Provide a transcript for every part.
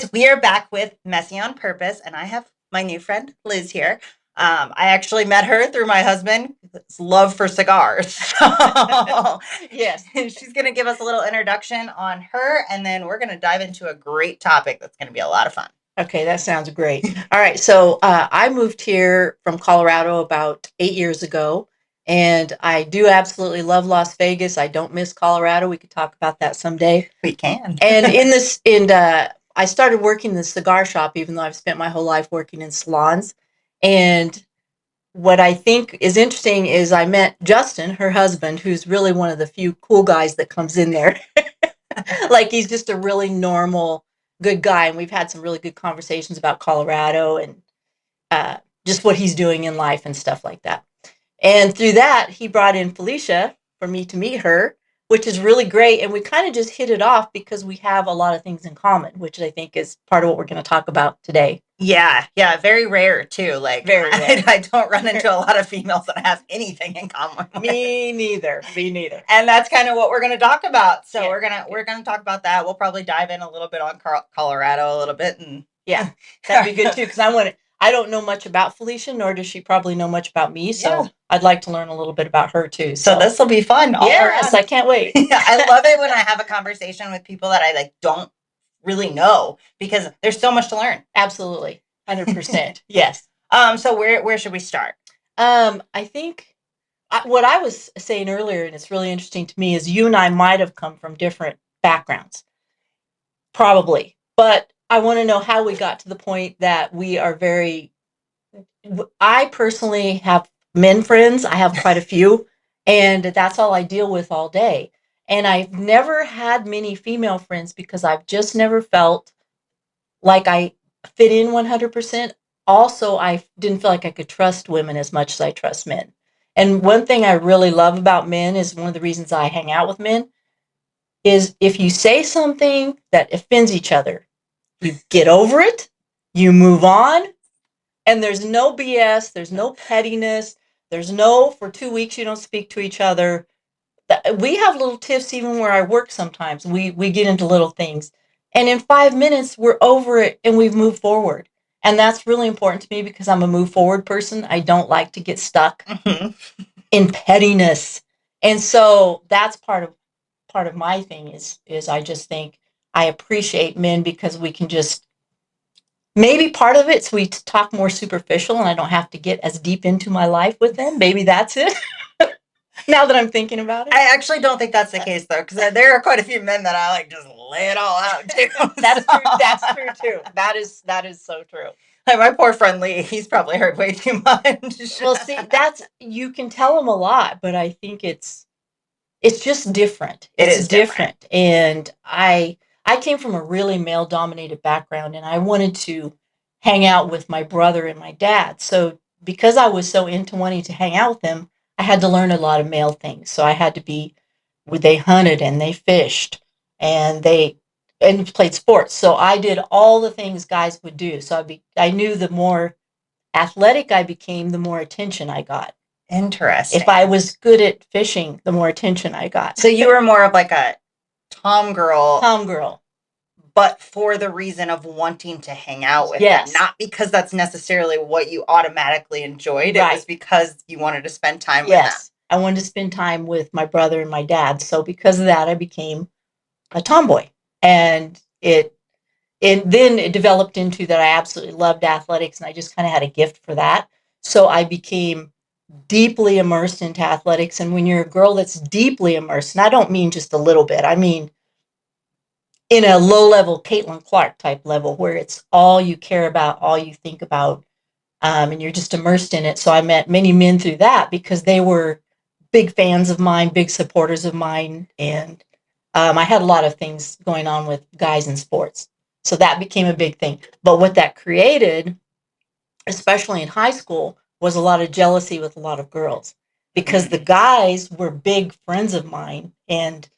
guys, we are back with Messy on Purpose, and I have my new friend Liz here. I actually met her through my husband's love for cigars. So Yes. she's going to give us a little introduction on her, and then we're going to dive into a great topic that's going to be a lot of fun. Okay, that sounds great. All right, so I moved here from Colorado about 8 years ago, and I do absolutely love Las Vegas. I don't miss Colorado. We could talk about that someday. We can. And I started working in the cigar shop, even though I've spent my whole life working in salons. And what I think is interesting is I met Justin, her husband, who's really one of the few cool guys that comes in there. Like he's just a really normal, good guy, and we've had some really good conversations about Colorado and uh, just what he's doing in life and stuff like that. And through that, he brought in Felicia for me to meet her, which is really great. And we kind of just hit it off because we have a lot of things in common, which I think is part of what we're going to talk about today. Yeah, very rare too. Like Very rare. I don't run into a lot of females that have anything in common with. Me neither. Me neither. And that's kind of what we're going to talk about. So Yeah. we're gonna talk about that. We'll probably dive in a little bit on Colorado a little bit, and Yeah, that'd be good too. Because I don't know much about Felicia, nor does she probably know much about me. So Yeah. I'd like to learn a little bit about her too. So this will be fun. Yes, I can't wait. Yeah, I love it when I have a conversation with people that I like don't really know because there's so much to learn. Absolutely, 100%. Yes. So where should we start? I think what I was saying earlier, and it's really interesting to me, is you and I might have come from different backgrounds, probably. But I want to know how we got to the point that we are very. I personally have men friends. I have quite a few, and that's all I deal with all day. And I've never had many female friends because I've just never felt like I fit in 100%. Also, I didn't feel like I could trust women as much as I trust men. And one thing I really love about men is one of the reasons I hang out with men is if you say something that offends each other, you get over it, you move on, and there's no BS, there's no pettiness, there's no for 2 weeks you don't speak to each other. We have little tiffs even where I work sometimes. We get into little things. And in 5 minutes, we're over it and we've moved forward. And that's really important to me because I'm a move forward person. I don't like to get stuck in pettiness. And so that's part of my thing is I just think I appreciate men because we can just maybe part of it's we talk more superficial and I don't have to get as deep into my life with them. Maybe that's it. Now that I'm thinking about it. I actually don't think that's the case though, because there are quite a few men that I like just lay it all out too. That's true. That's true too. That is so true. Like my poor friend Lee, he's probably heard way too much. Well, see, that's you can tell them a lot, but I think it's just different. It It's is different. and I came from a really male dominated background, and I wanted to hang out with my brother and my dad. So because I was so into wanting to hang out with them, I had to learn a lot of male things. So I had to be they hunted and they fished and they and played sports. So I did all the things guys would do. So I knew the more athletic I became, the more attention I got. Interesting. If I was good at fishing, the more attention I got. So you were more of like a Tom girl, Tom girl. but for the reason of wanting to hang out with Yes. them, not because that's necessarily what you automatically enjoyed. Right. It was because you wanted to spend time with Yes. I wanted to spend time with my brother and my dad. So because of that, I became a tomboy. And then it developed into that I absolutely loved athletics and I just kind of had a gift for that. So I became deeply immersed into athletics. And when you're a girl that's deeply immersed, and I don't mean just a little bit, I mean in a low level Caitlin Clark type level where it's all you care about, all you think about, and you're just immersed in it. So I met many men through that because they were big fans of mine, big supporters of mine, and I had a lot of things going on with guys in sports. So that became a big thing. But what that created, especially in high school, was a lot of jealousy with a lot of girls because the guys were big friends of mine and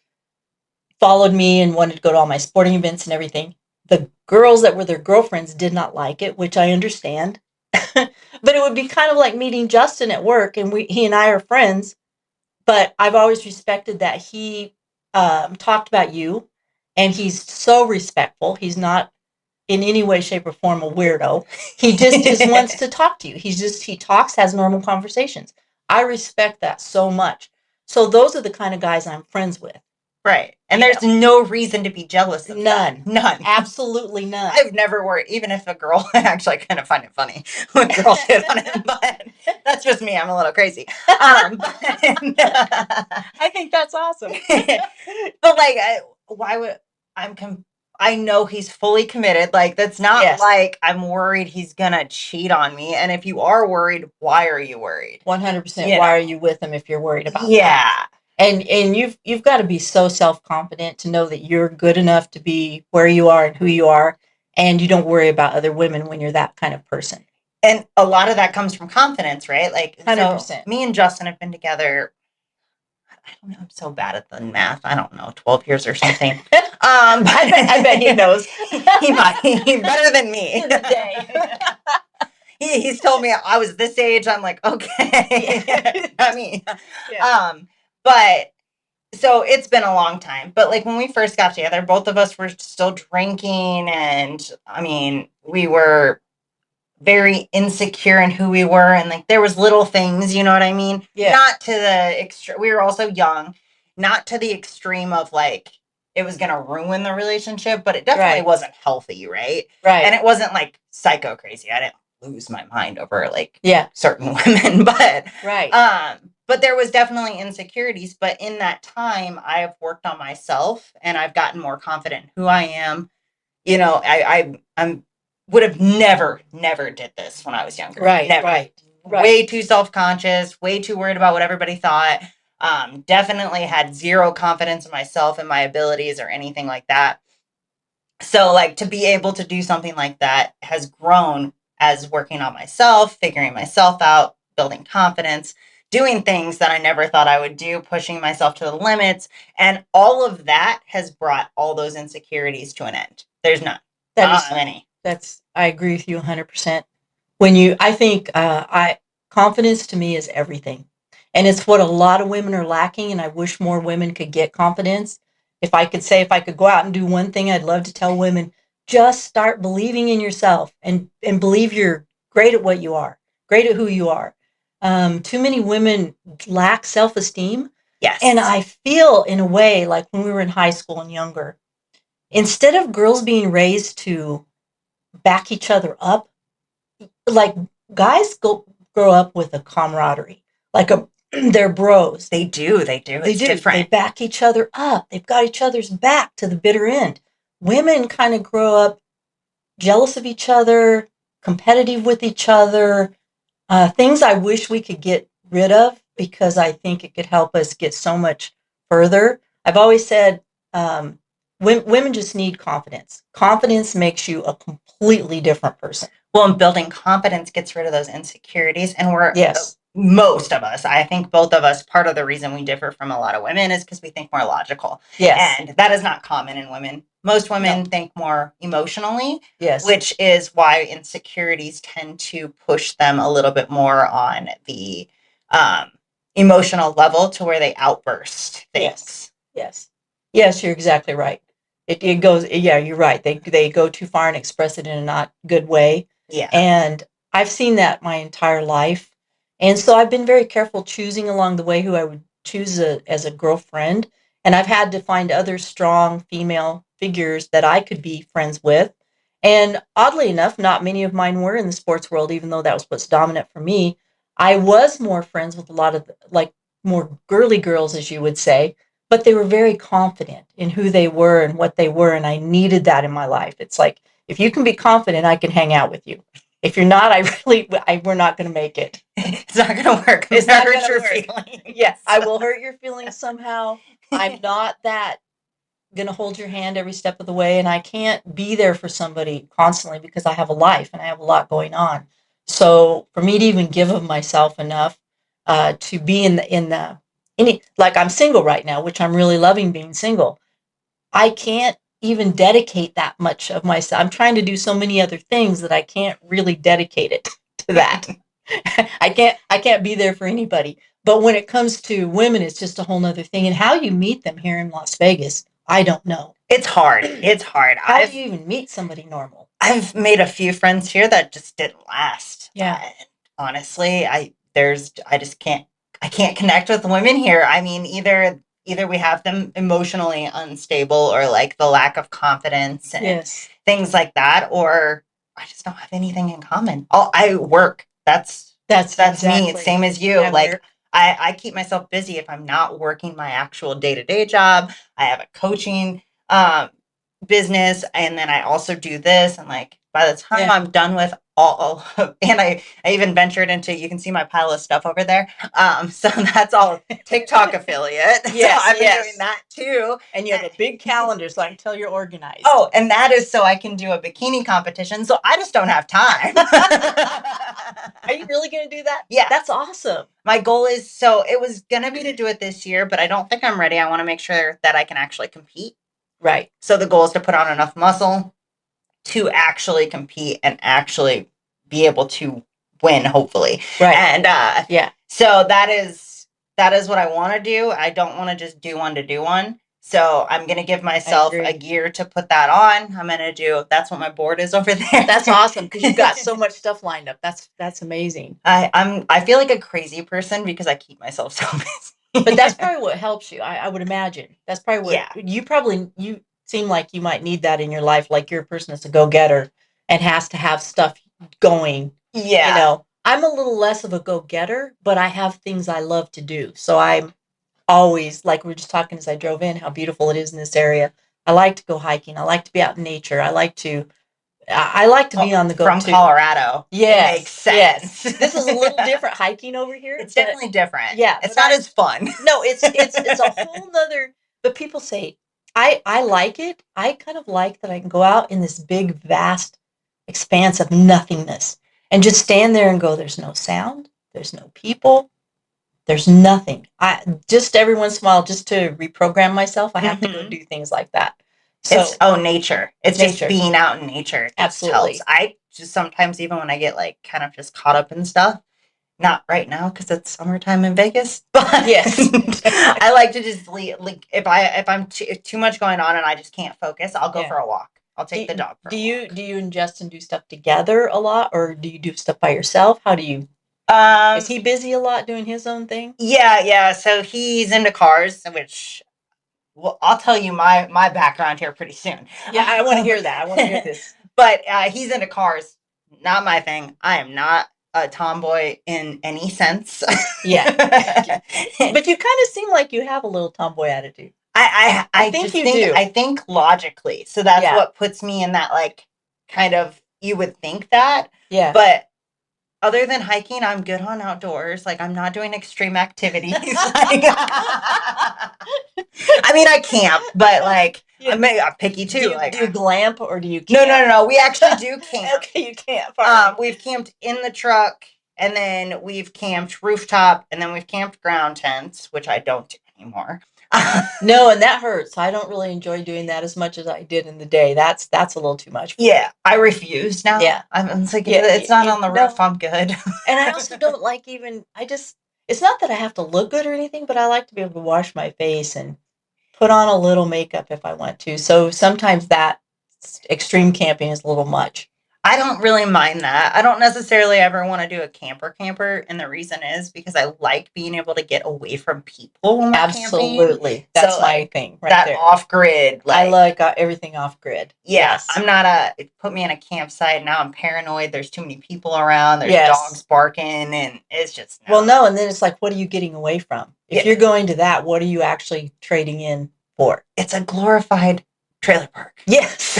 followed me and wanted to go to all my sporting events and everything. The girls that were their girlfriends did not like it, which I understand. But it would be kind of like meeting Justin at work, and he and I are friends. But I've always respected that he talked about you, and he's so respectful. He's not in any way, shape, or form a weirdo. He just wants to talk to you. He talks, has normal conversations. I respect that so much. So those are the kind of guys I'm friends with. Right. And there's no reason to be jealous of None. that. None. Absolutely none. I've never worried, even if a girl, actually, I kind of find it funny when girls hit on him, but that's just me. I'm a little crazy. I think that's awesome. But like, why would I know he's fully committed. Like, that's not Yes. like I'm worried he's gonna cheat on me. And if you are worried, why are you worried? 100%. Why are you with him if you're worried about that? Yeah. And you've got to be so self-confident to know that you're good enough to be where you are and who you are, and you don't worry about other women when you're that kind of person. And a lot of that comes from confidence, right? Like, 100%. So me and Justin have been together, I don't know, I'm so bad at the math. I don't know, 12 years or something. I bet he knows. He might. He's better than me. To the day. He's told me I was this age. I'm like, okay. I mean, but so it's been a long time. But like when we first got together, both of us were still drinking, and I mean, we were very insecure in who we were, and like there was little things, you know what I mean? Yeah. Not to the extreme. We were also young, not to the extreme of like it was gonna ruin the relationship, but it definitely wasn't healthy, right? Right. And it wasn't like psycho crazy. I didn't lose my mind over like certain women, but but there was definitely insecurities. But in that time, I have worked on myself, and I've gotten more confident in who I am. You know, I'm would have never did this when I was younger. Never. Way too self-conscious, way too worried about what everybody thought. Definitely had zero confidence in myself and my abilities or anything like that. So like to be able to do something like that has grown as working on myself, figuring myself out, building confidence, doing things that I never thought I would do, pushing myself to the limits. And all of that has brought all those insecurities to an end. There's none. Not many. I agree with you 100%. I think confidence to me is everything. And it's what a lot of women are lacking. And I wish more women could get confidence. If I could go out and do one thing, I'd love to tell women, just start believing in yourself and believe you're great at what you are, great at who you are. Too many women lack self-esteem. Yes. And I feel in a way like when we were in high school and younger, instead of girls being raised to back each other up, like guys grow up with a camaraderie, like they're bros. They do. It's different. They back each other up. They've got each other's back to the bitter end. Women kind of grow up jealous of each other, competitive with each other, things I wish we could get rid of because I think it could help us get so much further. I've always said women just need confidence. Confidence makes you a completely different person. Well, and building confidence gets rid of those insecurities. And most of us, I think both of us, part of the reason we differ from a lot of women is because we think more logical. Yes. And that is not common in women. Most women think more emotionally, which is why insecurities tend to push them a little bit more on the emotional level to where they outburst things. Yes, you're exactly right. It goes, you're right. They go too far and express it in a not good way. Yeah. And I've seen that my entire life. And so I've been very careful choosing along the way who I would choose as a girlfriend. And I've had to find other strong female figures that I could be friends with. And oddly enough, not many of mine were in the sports world, even though that was what's dominant for me. I was more friends with a lot of like more girly girls, as you would say, but they were very confident in who they were and what they were. And I needed that in my life. It's like, if you can be confident, I can hang out with you. If you're not, we're not going to make it. It's not going to work. It's not going to your work. Feelings. Yes, I will hurt your feelings somehow. I'm not that going to hold your hand every step of the way, and I can't be there for somebody constantly because I have a life and I have a lot going on. So for me to even give of myself enough to be like I'm single right now, which I'm really loving being single. I can't even dedicate that much of myself. I'm trying to do so many other things that I can't really dedicate it to that. I can't be there for anybody. But when it comes to women, it's just a whole nother thing. And how you meet them here in Las Vegas, I don't know. It's hard. It's hard. How do you even meet somebody normal? I've made a few friends here that just didn't last. Yeah. Honestly, I can't connect with women here. I mean, either we have them emotionally unstable or like the lack of confidence and things like that, or I just don't have anything in common. Oh, I work. That's exactly me. It's same as you. Like I keep myself busy if I'm not working my actual day-to-day job. I have a coaching business, and then I also do this, and like by the time I'm done with all and I even ventured into, you can see my pile of stuff over there, so that's all TikTok affiliate. Yes, so I've been doing that too, and you have a big calendar, so I can tell you're organized. Oh, and that is so I can do a bikini competition, so I just don't have time. Are you really going to do that? Yeah, that's awesome. My goal is, so it was going to be to do it this year, but I don't think I'm ready. I want to make sure that I can actually compete. Right. So the goal is to put on enough muscle to actually compete and actually be able to win, hopefully. Right. And so that is what I want to do. I don't want to just do one to do one. So I'm going to give myself a year to put that on. I'm going to do, that's what my board is over there. That's awesome, because you've got so much stuff lined up. That's amazing. I feel like a crazy person because I keep myself so busy. But that's probably what helps you. I would imagine. That's probably what you seem like you might need that in your life. Like you're a person that's a go-getter and has to have stuff going. Yeah. You know, I'm a little less of a go-getter, but I have things I love to do. So I'm always, like we were just talking as I drove in, how beautiful it is in this area. I like to go hiking. I like to be out in nature. I like to be on the go from Colorado. Yes, it makes sense. Yes. This is a little different hiking over here. It's definitely different. Yeah, it's not as fun. No, it's a whole nother. But people say I like it. I kind of like that I can go out in this big, vast expanse of nothingness and just stand there and go. There's no sound. There's no people. There's nothing. I just every once in a while, just to reprogram myself, I have to go do things like that. So it's nature. It's nature. Just being out in nature. Absolutely. Helps. I just sometimes, even when I get like kind of just caught up in stuff, not right now because it's summertime in Vegas, but yes, I like to just like if I'm too much going on and I just can't focus, I'll go for a walk. I'll take the dog for a walk. Do you and Justin do stuff together a lot, or do you do stuff by yourself? How do you? Is he busy a lot doing his own thing? Yeah. So he's into cars, which, well, I'll tell you my background here pretty soon. Yeah, I want to hear that. I want to hear this. But he's into cars. Not my thing. I am not a tomboy in any sense. Yeah. But you kind of seem like you have a little tomboy attitude. I think you do. I think logically. So that's what puts me in that, like, kind of, you would think that. Yeah. But other than hiking, I'm good on outdoors. Like, I'm not doing extreme activities. Like, I mean, I camp, but like, I'm picky too. Do you glamp or do you camp? No. We actually do camp. Okay, you camp. Right. We've camped in the truck, and then we've camped rooftop, and then we've camped ground tents, which I don't do anymore. No, and that hurts. I don't really enjoy doing that as much as I did in the day. That's a little too much. Yeah, I refuse now. Yeah, I'm like, it's not on the roof. I'm good. And I also don't like even. It's not that I have to look good or anything, but I like to be able to wash my face and put on a little makeup if I want to. So sometimes that extreme camping is a little much. I don't really mind that. I don't necessarily ever want to do a camper, and the reason is because I like being able to get away from people when we're Absolutely. Camping. That's so, my thing right that there. Off-grid. I like everything off-grid. Yes. I'm not put me in a campsite, now I'm paranoid. There's too many people around. There's dogs barking, and it's just... No. Well, no, and then it's like, what are you getting away from? If you're going to that, what are you actually trading in for? It's a glorified trailer park. Yes.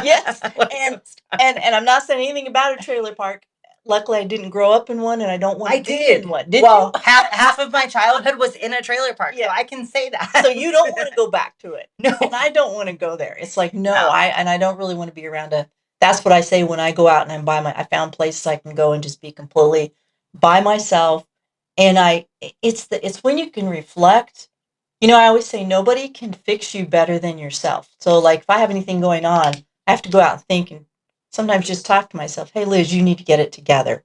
Yes. And I'm not saying anything about a trailer park. Luckily, I didn't grow up in one, and I don't want to be in one. Did you? half of my childhood was in a trailer park, so I can say that. So you don't want to go back to it. No. And I don't want to go there. It's like, no. I don't really want to be around that's what I say when I go out and I found places I can go and just be completely by myself. And it's when you can reflect. You know, I always say nobody can fix you better than yourself. So like if I have anything going on, I have to go out and think and sometimes just talk to myself, hey Liz, you need to get it together.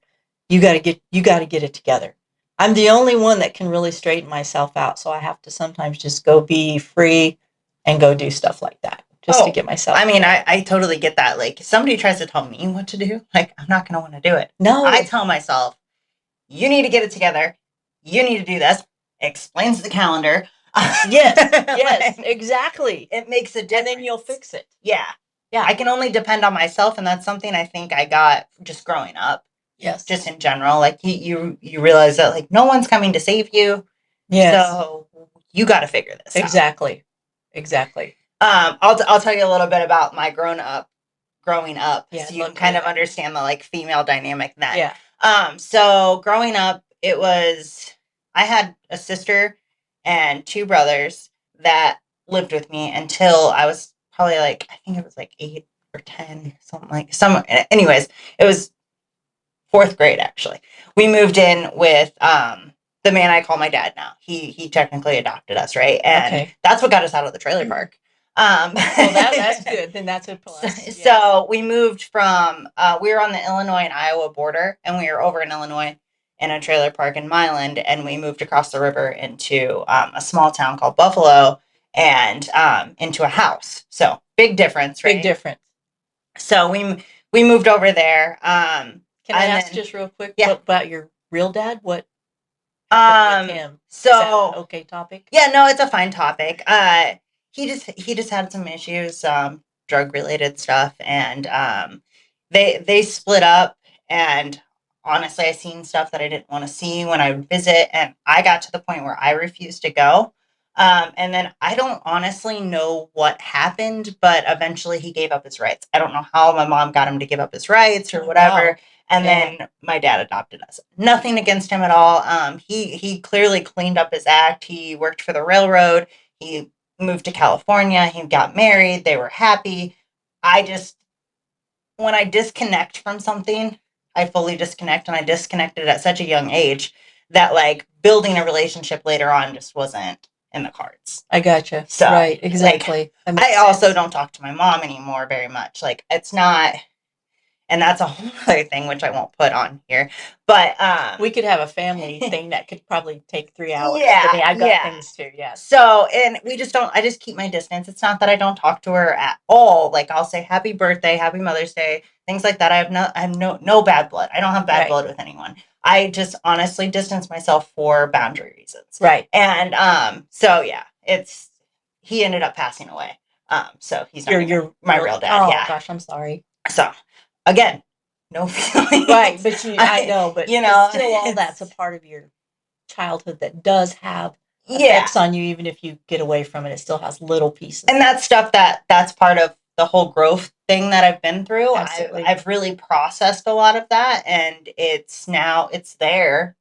You gotta get it together. I'm the only one that can really straighten myself out. So I have to sometimes just go be free and go do stuff like that. just to get myself. I mean, I totally get that. Like, if somebody tries to tell me what to do, like, I'm not going to want to do it. No. I tell myself, you need to get it together. You need to do this. Explains the calendar. Yes, like, exactly. It makes a difference. And then you'll fix it. Yeah. I can only depend on myself, and that's something I think I got just growing up. Yes. Just in general. Like, you realize that, like, no one's coming to save you. Yes. So you got to figure this out. Exactly. I'll tell you a little bit about my growing up, yeah, so you can kind of understand the like female dynamic then. Yeah. So growing up, I had a sister and 2 brothers that lived with me until I was probably like, I think it was like 8 or 10, anyways, it was 4th grade actually. We moved in with the man I call my dad now. He technically adopted us, right? And that's what got us out of the trailer park. Well, that's good. Then that's a plus. So we moved from, we were on the Illinois and Iowa border, and we were over in Illinois in a trailer park in Milan, and we moved across the river into a small town called Buffalo and into a house. So big difference, right? Big difference. So we moved over there. Can I ask just real quick about your real dad? What happened with him? So is that an okay topic? Yeah, no, it's a fine topic. He just had some issues, drug related stuff, and they split up. And honestly, I seen stuff that I didn't want to see when I would visit, and I got to the point where I refused to go. And then I don't honestly know what happened, but eventually he gave up his rights. I don't know how my mom got him to give up his rights or whatever. Wow. And then my dad adopted us. Nothing against him at all. He clearly cleaned up his act. He worked for the railroad. He moved to California. He got married. They were happy. When I disconnect from something, I fully disconnect, and I disconnected at such a young age that like building a relationship later on just wasn't in the cards. I gotcha. So right, exactly. Like, I also don't talk to my mom anymore very much. Like, it's not, and that's a whole other thing which I won't put on here. But we could have a family thing that could probably take 3 hours. Yeah, I mean, I've got things too. Yeah. So, and I just keep my distance. It's not that I don't talk to her at all. Like, I'll say happy birthday, happy Mother's Day, things like that. I have no bad blood. I don't have bad blood with anyone. I just honestly distance myself for boundary reasons. Right. And so yeah, he ended up passing away. So he's not my real dad. Oh gosh, I'm sorry. So again, no feelings. Right, but I know, but you know, still all that's a part of your childhood that does have effects on you. Even if you get away from it, it still has little pieces. And that's stuff that's part of the whole growth thing that I've been through. I've really processed a lot of that, and it's there,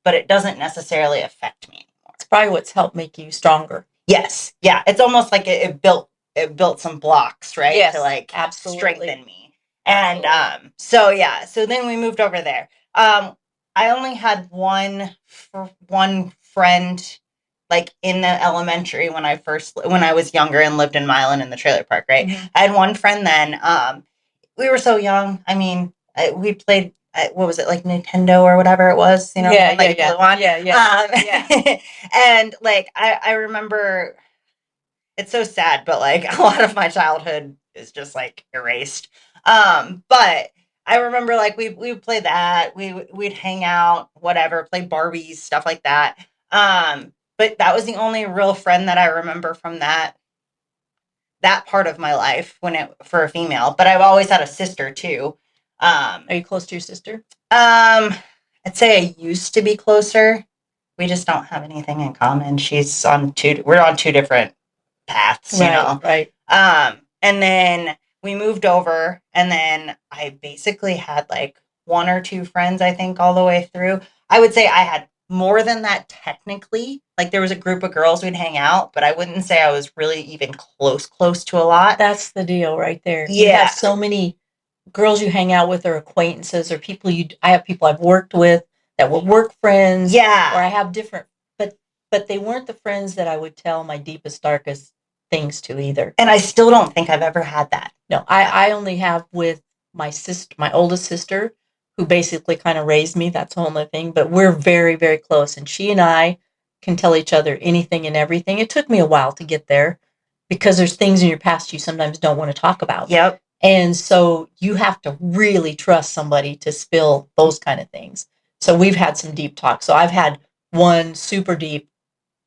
but it doesn't necessarily affect me anymore. It's probably what's helped make you stronger. Yes. Yeah. It's almost like it built some blocks, right? Yes, to like absolutely. Strengthen me. And so then we moved over there. I only had one friend like in the elementary when I was younger and lived in Milan in the trailer park, right? Mm-hmm. I had one friend then. We were so young. I mean, we played what was it, like Nintendo or whatever it was, you know? Yeah. And like I remember, it's so sad, but like a lot of my childhood is just like erased. But I remember like we would play that. We'd hang out, whatever, play Barbies, stuff like that. But that was the only real friend that I remember from that part of my life for a female. But I've always had a sister too. Are you close to your sister? I'd say I used to be closer. We just don't have anything in common. We're on 2 different paths, you know? Right. And then we moved over, and then I basically had like 1 or 2 friends, I think, all the way through. I would say I had more than that technically. Like, there was a group of girls we'd hang out, but I wouldn't say I was really even close to a lot. That's the deal right there. Yeah. You have so many girls you hang out with, or acquaintances, or people I have people I've worked with that were work friends. Yeah. Or I have different, but they weren't the friends that I would tell my deepest, darkest things to either. And I still don't think I've ever had that. No, I only have with my sister, my oldest sister, who basically kind of raised me. That's the only thing. But we're very, very close. And she and I can tell each other anything and everything. It took me a while to get there because there's things in your past you sometimes don't want to talk about. Yep. And so you have to really trust somebody to spill those kind of things. So we've had some deep talks. So I've had one super deep,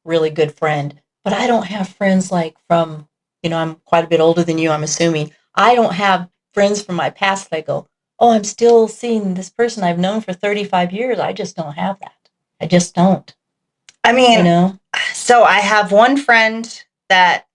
really good friend, but I don't have friends like from, I'm quite a bit older than you, I'm assuming. I don't have friends from my past that I go, oh, I'm still seeing this person I've known for 35 years. I just don't have that. I just don't. I mean, so I have one friend that,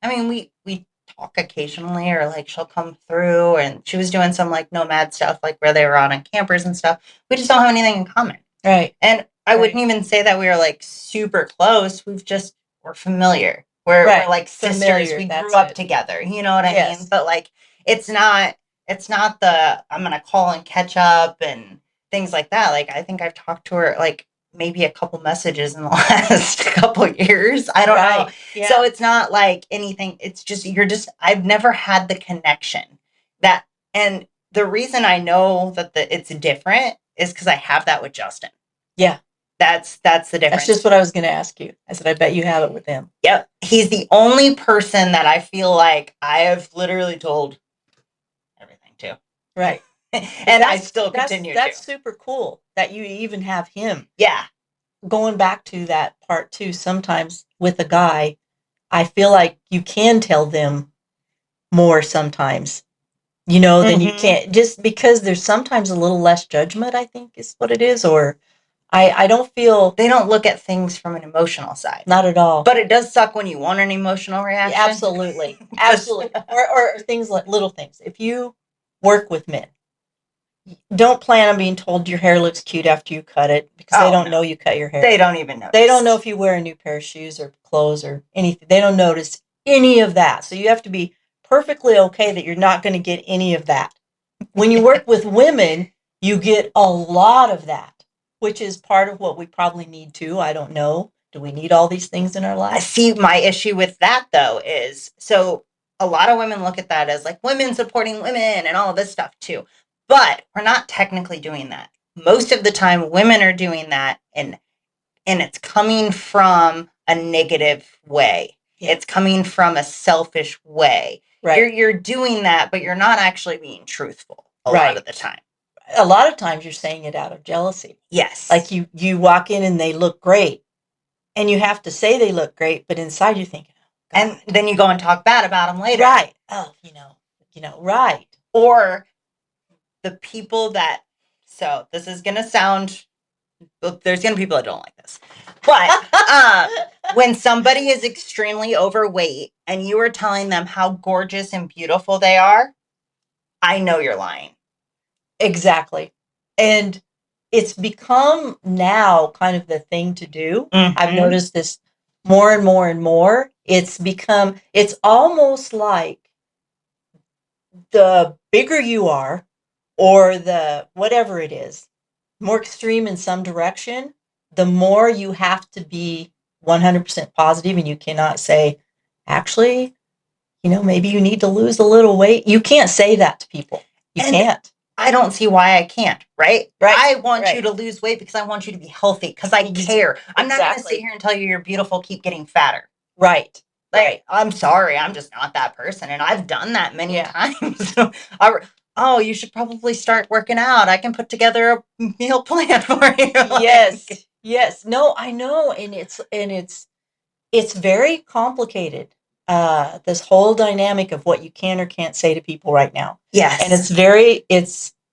we talk occasionally, or like she'll come through, and she was doing some like nomad stuff, like where they were on campers and stuff. We just don't have anything in common. Right. And I wouldn't even say that we were like super close. We're familiar. We're like sisters. Familiar, we grew up together. You know what I mean? But like, it's not the, I'm going to call and catch up and things like that. Like, I think I've talked to her like maybe a couple messages in the last couple years. I don't know. Yeah. So it's not like anything. It's just, I've never had the connection that, and the reason I know that it's different is because I have that with Justin. Yeah. That's the difference. That's just what I was going to ask you. I said, I bet you have it with him. Yep. He's the only person that I feel like I have literally told everything to. Right. And I still continue to. That's super cool that you even have him. Yeah. Going back to that part too, sometimes with a guy, I feel like you can tell them more sometimes, than you can't, just because there's sometimes a little less judgment, I think is what it is. Or I don't feel... They don't look at things from an emotional side. Not at all. But it does suck when you want an emotional reaction. Yeah, absolutely. Absolutely. or things like little things. If you work with men, don't plan on being told your hair looks cute after you cut it, because they don't know you cut your hair. They don't even know. They don't know if you wear a new pair of shoes or clothes or anything. They don't notice any of that. So you have to be perfectly okay that you're not going to get any of that. When you work with women, you get a lot of that, which is part of what we probably need too. I don't know. Do we need all these things in our life? I see. My issue with that though is, so a lot of women look at that as like women supporting women and all of this stuff too. But we're not technically doing that. Most of the time women are doing that, and it's coming from a negative way. Yeah. It's coming from a selfish way. Right. You're doing that, but you're not actually being truthful a lot of the time. A lot of times you're saying it out of jealousy. Yes. Like you walk in and they look great, and you have to say they look great, but inside you're thinking, oh, and then you go and talk bad about them later. Right. Oh, right. Or the people that, so this is going to sound, there's going to be people that don't like this, but when somebody is extremely overweight and you are telling them how gorgeous and beautiful they are, I know you're lying. Exactly. And it's become now kind of the thing to do. Mm-hmm. I've noticed this more and more and more. It's almost like the bigger you are, or the whatever it is, more extreme in some direction, the more you have to be 100% positive, and you cannot say, actually, maybe you need to lose a little weight. You can't say that to people. You can't. I don't see why I can't, right? I want you to lose weight because I want you to be healthy, because I care. I'm not going to sit here and tell you you're beautiful, keep getting fatter. Right. Like, I'm sorry, I'm just not that person. And I've done that many times. Oh, you should probably start working out. I can put together a meal plan for you. Yes. Yes. No, I know. And it's very complicated. This whole dynamic of what you can or can't say to people right now. Yes. And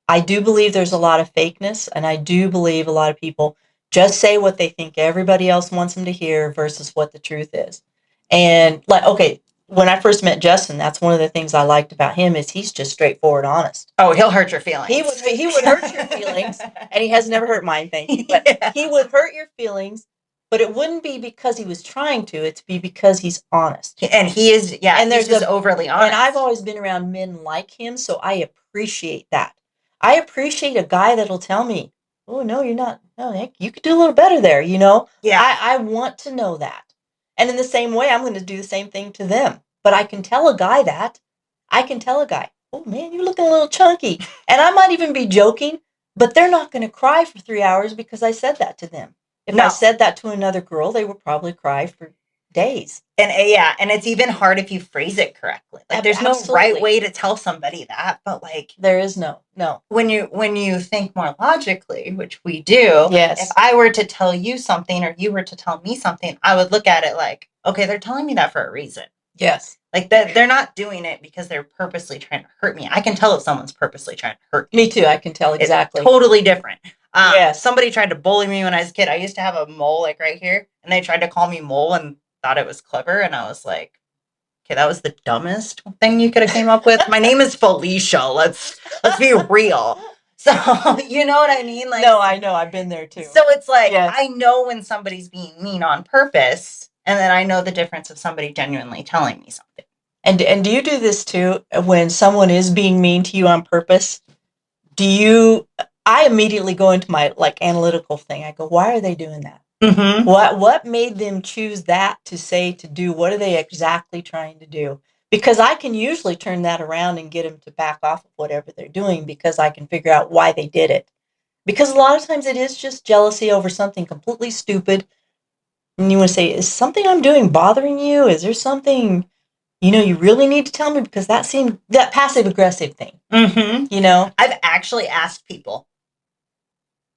I do believe there's a lot of fakeness, and I do believe a lot of people just say what they think everybody else wants them to hear versus what the truth is. And like, okay, when I first met Justin, that's one of the things I liked about him, is he's just straightforward honest. Oh, he'll hurt your feelings. He would hurt your feelings, and he has never hurt mine, thank you. But he would hurt your feelings, but it wouldn't be because he was trying to. It'd be because he's honest. And he is, and he's just overly honest. And I've always been around men like him, so I appreciate that. I appreciate a guy that'll tell me, oh, no, you're not. No, Nick, you could do a little better there, Yeah. I want to know that. And in the same way, I'm going to do the same thing to them. But I can tell a guy that. I can tell a guy, oh, man, you're looking a little chunky. And I might even be joking, but they're not going to cry for 3 hours because I said that to them. If I said that to another girl, they would probably cry for days. And and it's even hard if you phrase it correctly. Like there's no right way to tell somebody that, but like there is no. When you think more logically, which we do, yes. If I were to tell you something or you were to tell me something, I would look at it like, okay, they're telling me that for a reason. Yes. Like that they're not doing it because they're purposely trying to hurt me. I can tell if someone's purposely trying to hurt me. Me too. I can tell exactly. It's totally different. Yes. Somebody tried to bully me when I was a kid. I used to have a mole like right here, and they tried to call me mole and thought it was clever, and I was like, okay, that was the dumbest thing you could have came up with. My name is Felicia. Let's be real. So you know what I mean? Like, no, I know. I've been there too. So it's like I know when somebody's being mean on purpose, and then I know the difference of somebody genuinely telling me something. And do you do this too when someone is being mean to you on purpose? I immediately go into my like analytical thing. I go, why are they doing that? Mm-hmm. What made them choose that to say, to do? What are they exactly trying to do? Because I can usually turn that around and get them to back off of whatever they're doing because I can figure out why they did it. Because a lot of times it is just jealousy over something completely stupid. And you want to say, is something I'm doing bothering you? Is there something, you really need to tell me? Because that passive aggressive thing. Mm-hmm. I've actually asked people.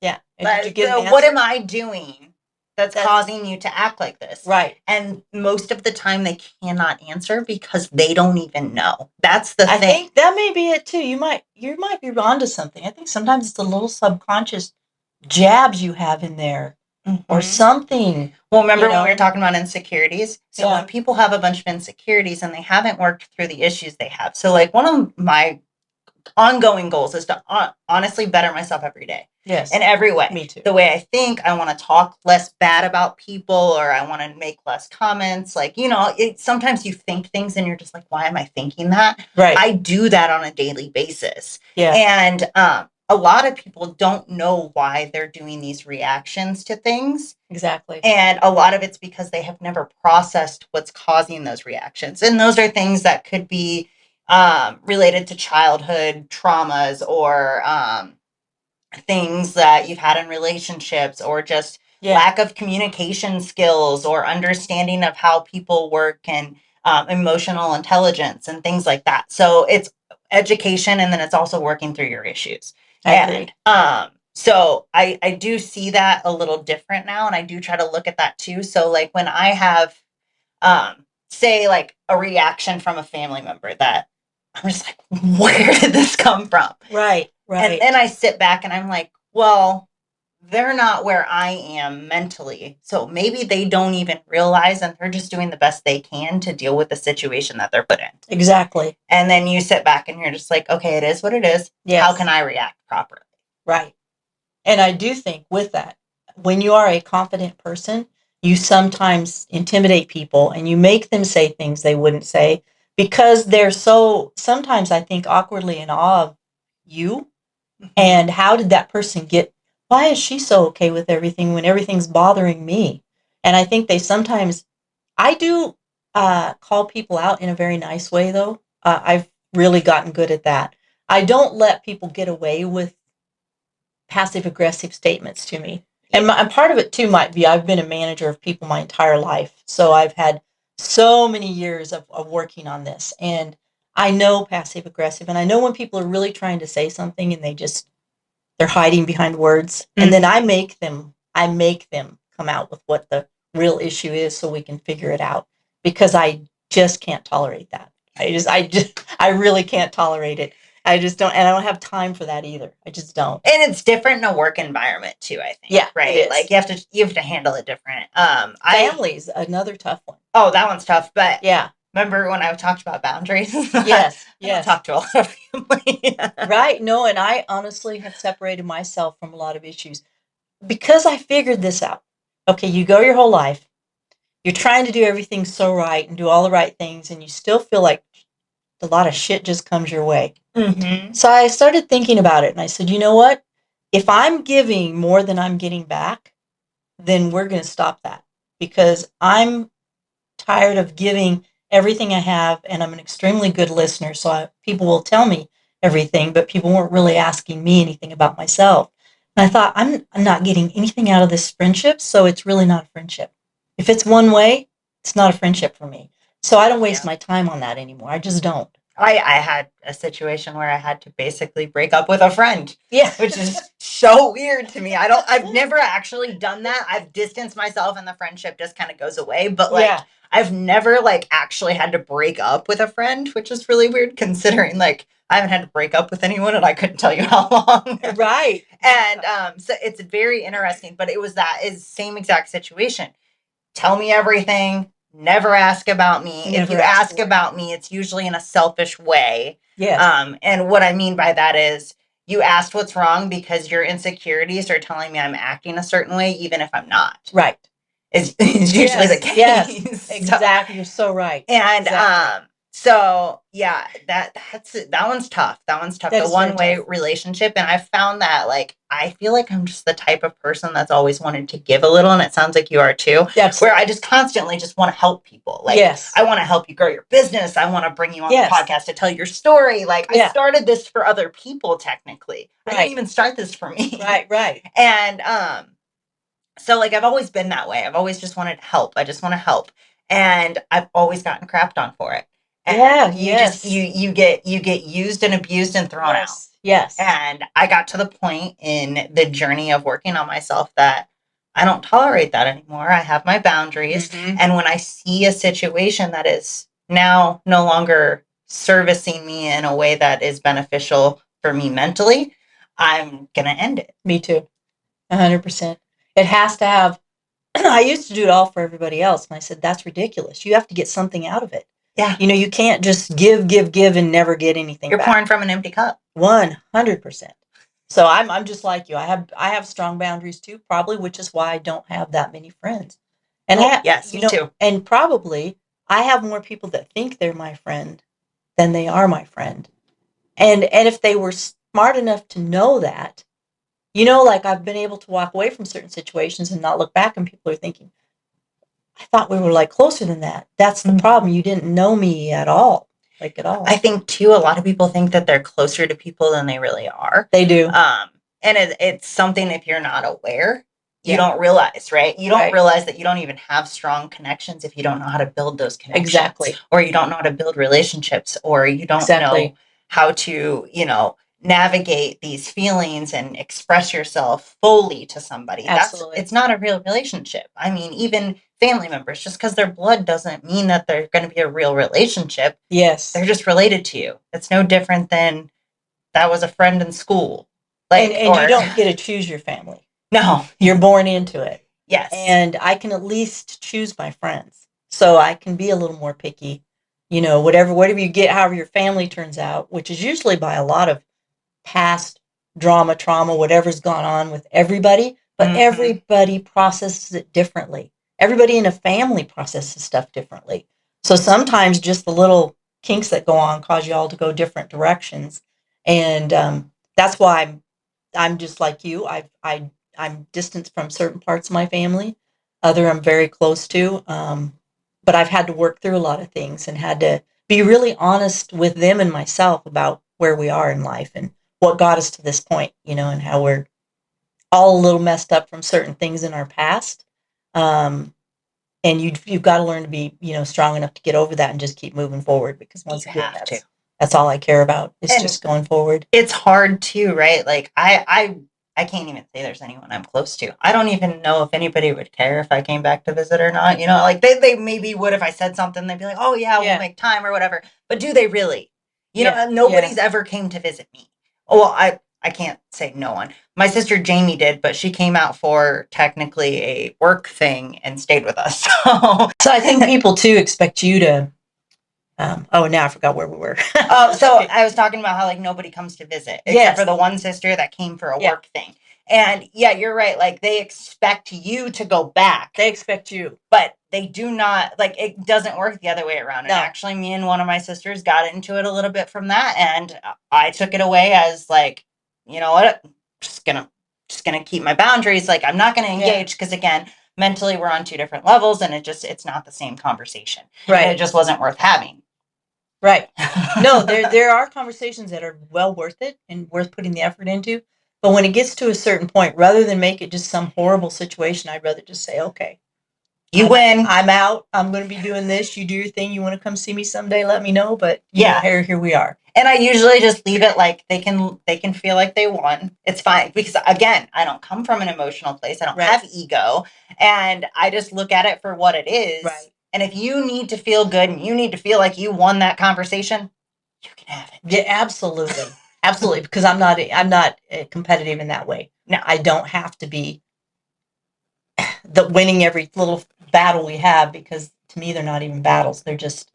Yeah. Did you get an answer? What am I doing that's causing you to act like this? Right. And most of the time they cannot answer because they don't even know. That's the thing. I think that may be it too. You might be onto something. I think sometimes it's the little subconscious jabs you have in there. Mm-hmm. Or something. Well, remember when we were talking about insecurities? So when people have a bunch of insecurities and they haven't worked through the issues they have. So like one of my ongoing goals is to honestly better myself every day. Yes. In every way. Me too. The way I think, I want to talk less bad about people, or I want to make less comments. Like, sometimes you think things and you're just like, why am I thinking that? Right. I do that on a daily basis. Yeah. And a lot of people don't know why they're doing these reactions to things. Exactly. And a lot of it's because they have never processed what's causing those reactions. And those are things that could be related to childhood traumas or things that you've had in relationships, or just lack of communication skills or understanding of how people work, and emotional intelligence and things like that. So it's education, and then it's also working through your issues. Agreed. So I do see that a little different now, and I do try to look at that too. So like when I have say like a reaction from a family member that I'm just like, where did this come from? Right. And then I sit back and I'm like, well, they're not where I am mentally. So maybe they don't even realize, and they're just doing the best they can to deal with the situation that they're put in. Exactly. And then you sit back and you're just like, okay, it is what it is. Yes. How can I react properly? Right. And I do think with that, when you are a confident person, you sometimes intimidate people and you make them say things they wouldn't say because they're so, sometimes I think, awkwardly in awe of you. Mm-hmm. And how did that person why is she so okay with everything when everything's bothering me? And I think I do call people out in a very nice way, though. I've really gotten good at that. I don't let people get away with passive aggressive statements to me. And part of it too might be I've been a manager of people my entire life. So I've had so many years of working on this. And I know passive aggressive. And I know when people are really trying to say something and they're hiding behind words. Mm-hmm. And then I make them come out with what the real issue is so we can figure it out. Because I just can't tolerate that. I really can't tolerate it. I just don't, and I don't have time for that either. I just don't. And it's different in a work environment too, I think. Yeah, right. It is. Like you have to handle it different. Family's another tough one. Oh, that one's tough. But yeah, remember when I talked about boundaries? Yes. I don't talk to a lot of family. Right. No, and I honestly have separated myself from a lot of issues because I figured this out. Okay, you go your whole life, you're trying to do everything so right and do all the right things, and you still feel like a lot of shit just comes your way. Mm-hmm. So I started thinking about it, and I said, you know what? If I'm giving more than I'm getting back, then we're going to stop that, because I'm tired of giving everything I have, and I'm an extremely good listener, so people will tell me everything, but people weren't really asking me anything about myself. And I thought, I'm not getting anything out of this friendship, so it's really not a friendship. If it's one way, It's not a friendship for me. So I don't waste my time on that anymore. I just don't. I had a situation where I had to basically break up with a friend. Yeah. Which is so weird to me. I've never actually done that. I've distanced myself and the friendship just kind of goes away. But like, I've never like actually had to break up with a friend, which is really weird considering like I haven't had to break up with anyone and I couldn't tell you how long. Right. And so it's very interesting, but it was that is same exact situation. Tell me everything. Never ask about me. If you ask about me, it's usually in a selfish way. Yes. And what I mean by that is you asked what's wrong because your insecurities are telling me I'm acting a certain way, even if I'm not. Right. Is usually the case. Yes, exactly. You're so right. And so yeah, that one's tough. That one's tough. The one-way relationship. And I've found that like I feel like I'm just the type of person that's always wanted to give a little, and it sounds like you are too. Yes. Where I just constantly just want to help people. Like I want to help you grow your business. I want to bring you on the podcast to tell your story. Like I started this for other people technically. I didn't even start this for me. Right. And so like I've always been that way. I've always just wanted to help. I just want to help. And I've always gotten crapped on for it. And you get used and abused and thrown out. Yes. And I got to the point in the journey of working on myself that I don't tolerate that anymore. I have my boundaries. Mm-hmm. And when I see a situation that is now no longer servicing me in a way that is beneficial for me mentally, I'm going to end it. Me too. 100%. It has to have, I used to do it all for everybody else. And I said, that's ridiculous. You have to get something out of it. Yeah. You know, you can't just give and never get anything You're back. pouring from an empty cup. 100%. So I'm just like you. I have strong boundaries too, probably, which is why I don't have that many friends. And yes, me too. And probably I have more people that think they're my friend than they are my friend. And if they were smart enough to know that, you know, like I've been able to walk away from certain situations and not look back, and people are thinking, I thought we were like closer than that. That's the problem. You didn't know me at all. Like at all. I think too, a lot of people think that they're closer to people than they really are. They do. And it's something if you're not aware, you don't realize, right? You don't realize that you don't even have strong connections if you don't know how to build those connections. Exactly. Or you don't know how to build relationships, or you don't know how to, navigate these feelings and express yourself fully to somebody. Absolutely. It's not a real relationship. I mean, even family members, just because they're blood doesn't mean that they're going to be a real relationship. Yes. They're just related to you. It's no different than that was a friend in school. And you don't get to choose your family. No. You're born into it. Yes. And I can at least choose my friends. So I can be a little more picky. You know, whatever you get, however your family turns out, which is usually by a lot of past trauma, whatever's gone on with everybody, but everybody processes it differently. Everybody in a family processes stuff differently. So sometimes just the little kinks that go on cause you all to go different directions. And that's why I'm just like you. I'm distanced from certain parts of my family. Other I'm very close to. But I've had to work through a lot of things and had to be really honest with them and myself about where we are in life and what got us to this point, and how we're all a little messed up from certain things in our past. And you've got to learn to be, strong enough to get over that and just keep moving forward, because once again, that's all I care about is just going forward. It's hard too, right? Like I can't even say there's anyone I'm close to. I don't even know if anybody would care if I came back to visit or not. Like they maybe would if I said something. They'd be like, "Oh yeah, we'll make time or whatever." But do they really? Nobody's ever came to visit me. Well, I can't say no one. My sister Jamie did, but she came out for technically a work thing and stayed with us. So I think people too expect you to. Now I forgot where we were. Okay. I was talking about how like nobody comes to visit except for the one sister that came for a work thing. And yeah, you're right. Like they expect you to go back. They expect you, but they do not. Like it doesn't work the other way around. No. And actually, me and one of my sisters got into it a little bit from that, and I took it away as like, you know what, I'm just gonna keep my boundaries. Like I'm not gonna engage because again, mentally we're on two different levels, and it's not the same conversation. Right. And it just wasn't worth having. Right. No, there are conversations that are well worth it and worth putting the effort into. But when it gets to a certain point, rather than make it just some horrible situation, I'd rather just say, okay, You win. I'm out. I'm going to be doing this. You do your thing. You want to come see me someday? Let me know. But here we are. And I usually just leave it like they can feel like they won. It's fine because again, I don't come from an emotional place. I don't have ego, and I just look at it for what it is. Right. And if you need to feel good and you need to feel like you won that conversation, you can have it. Yeah, absolutely, absolutely. Because I'm not competitive in that way. No, I don't have to be the winning every little battle we have, because to me they're not even battles. They're just,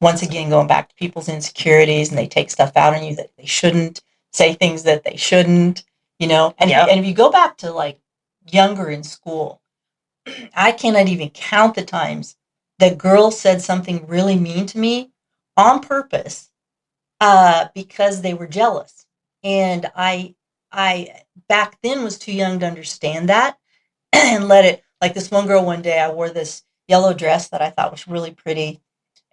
once again, going back to people's insecurities, and they take stuff out on you that they shouldn't, say things that they shouldn't, and if you go back to like younger in school, I cannot even count the times that girls said something really mean to me on purpose, because they were jealous. And I back then was too young to understand that and let it, like this one girl one day, I wore this yellow dress that I thought was really pretty.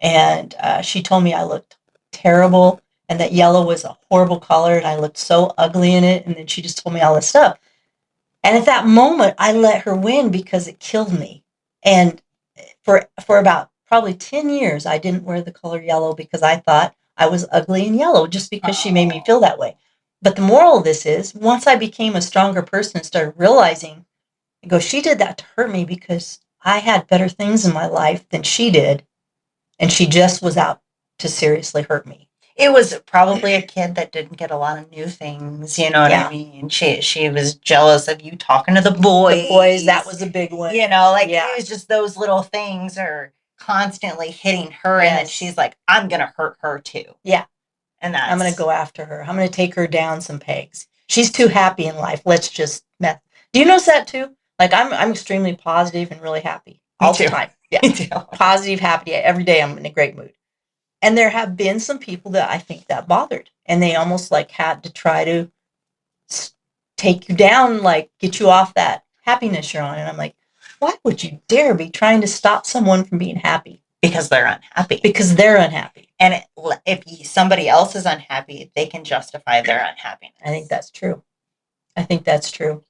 And she told me I looked terrible and that yellow was a horrible color and I looked so ugly in it. And then she just told me all this stuff. And at that moment, I let her win because it killed me. And for about probably 10 years, I didn't wear the color yellow because I thought I was ugly in yellow, just because she made me feel that way. But the moral of this is, once I became a stronger person and started realizing, she did that to hurt me because I had better things in my life than she did. And she just was out to seriously hurt me. It was probably a kid that didn't get a lot of new things, you know what I mean? She was jealous of you talking to the boys. The boys, that was a big one. It was just those little things are constantly hitting her, and then she's like, I'm going to hurt her too. Yeah. And I'm going to go after her. I'm going to take her down some pegs. She's too happy in life. Let's just mess. Do you notice that too? Like I'm extremely positive and really happy all the time. Yeah. Positive, happy. Every day I'm in a great mood. And there have been some people that I think that bothered, and they almost like had to try to take you down, like get you off that happiness you're on. And I'm like, why would you dare be trying to stop someone from being happy? Because they're unhappy. Because they're unhappy. And if somebody else is unhappy, they can justify their unhappiness. I think that's true.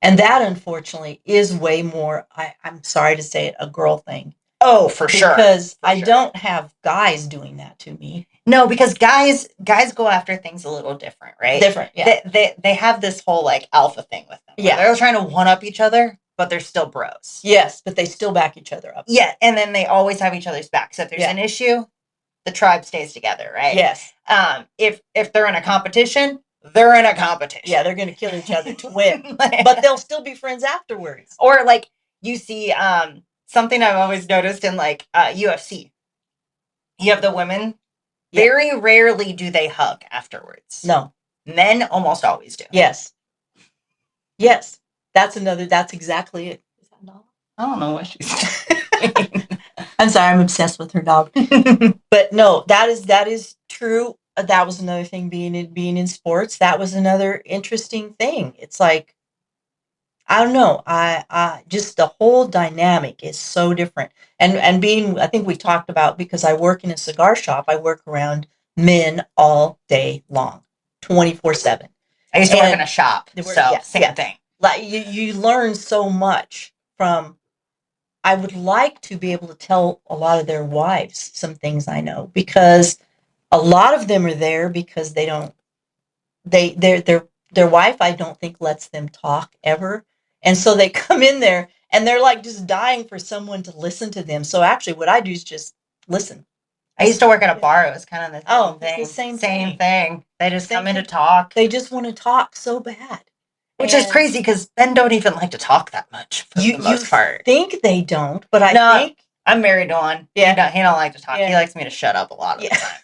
And that, unfortunately, is way more, I'm sorry to say it, a girl thing. Oh, for sure. Because I don't have guys doing that to me. No, because guys go after things a little different, right? Different, yeah. They have this whole like alpha thing with them. Yeah. They're trying to one-up each other, but they're still bros. Yes, but they still back each other up. Yeah, and then they always have each other's back. So if there's an issue, the tribe stays together, right? Yes. If they're in a competition, they're in a competition. Yeah, they're going to kill each other to win. But they'll still be friends afterwards. Or like you see something I've always noticed in like UFC. You have the women. Yeah. Very rarely do they hug afterwards. No. Men almost always do. Yes. Yes. That's exactly it. Is that dog? I don't know what she's saying. I'm sorry, I'm obsessed with her dog. But no, that is true. That was another thing, being in sports. That was another interesting thing. It's like, I don't know. I just, the whole dynamic is so different. And being, I think we talked about, because I work in a cigar shop, I work around men all day long, 24/7. I used to work in a shop, so same thing. Like you learn so much from. I would like to be able to tell a lot of their wives some things I know, because a lot of them are there because their wife, I don't think, lets them talk ever. And so they come in there and they're like just dying for someone to listen to them. So actually what I do is just listen. I used to work at a bar. It was kind of the same thing. It's the same thing. They just come in to talk. They just want to talk so bad. Which is crazy, because men don't even like to talk that much for the most part. Think they don't, but I think... I'm married to one. Yeah. He don't like to talk. Yeah. He likes me to shut up a lot of the time.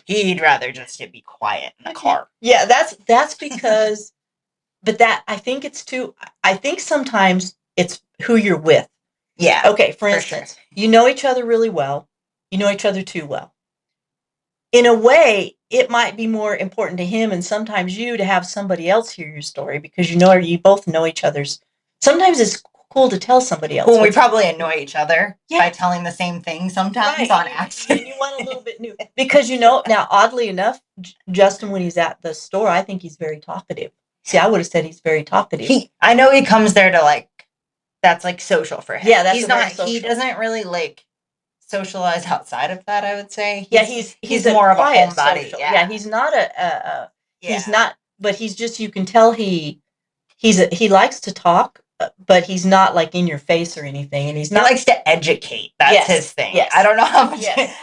He'd rather just to be quiet in the car. Yeah, that's because... But I think it's too... I think sometimes it's who you're with. Yeah. Okay, for instance, you know each other really well. You know each other too well. In a way, it might be more important to him and sometimes you to have somebody else hear your story, because you both know each other's. Sometimes it's cool to tell somebody else. Well, we probably annoy each other by telling the same thing sometimes on accident. And you want a little bit new. Because, now, oddly enough, Justin, when he's at the store, I think he's very talkative. See, I would have said he's very talkative. I know he comes there to like that's like social for him. Yeah, that's he's not. He doesn't really like socialize outside of that. I would say. He's more of a homebody. Yeah, he's not he's not. But he's just, you can tell he likes to talk, but he's not like in your face or anything, and he likes to educate. That's his thing. Yes. I don't know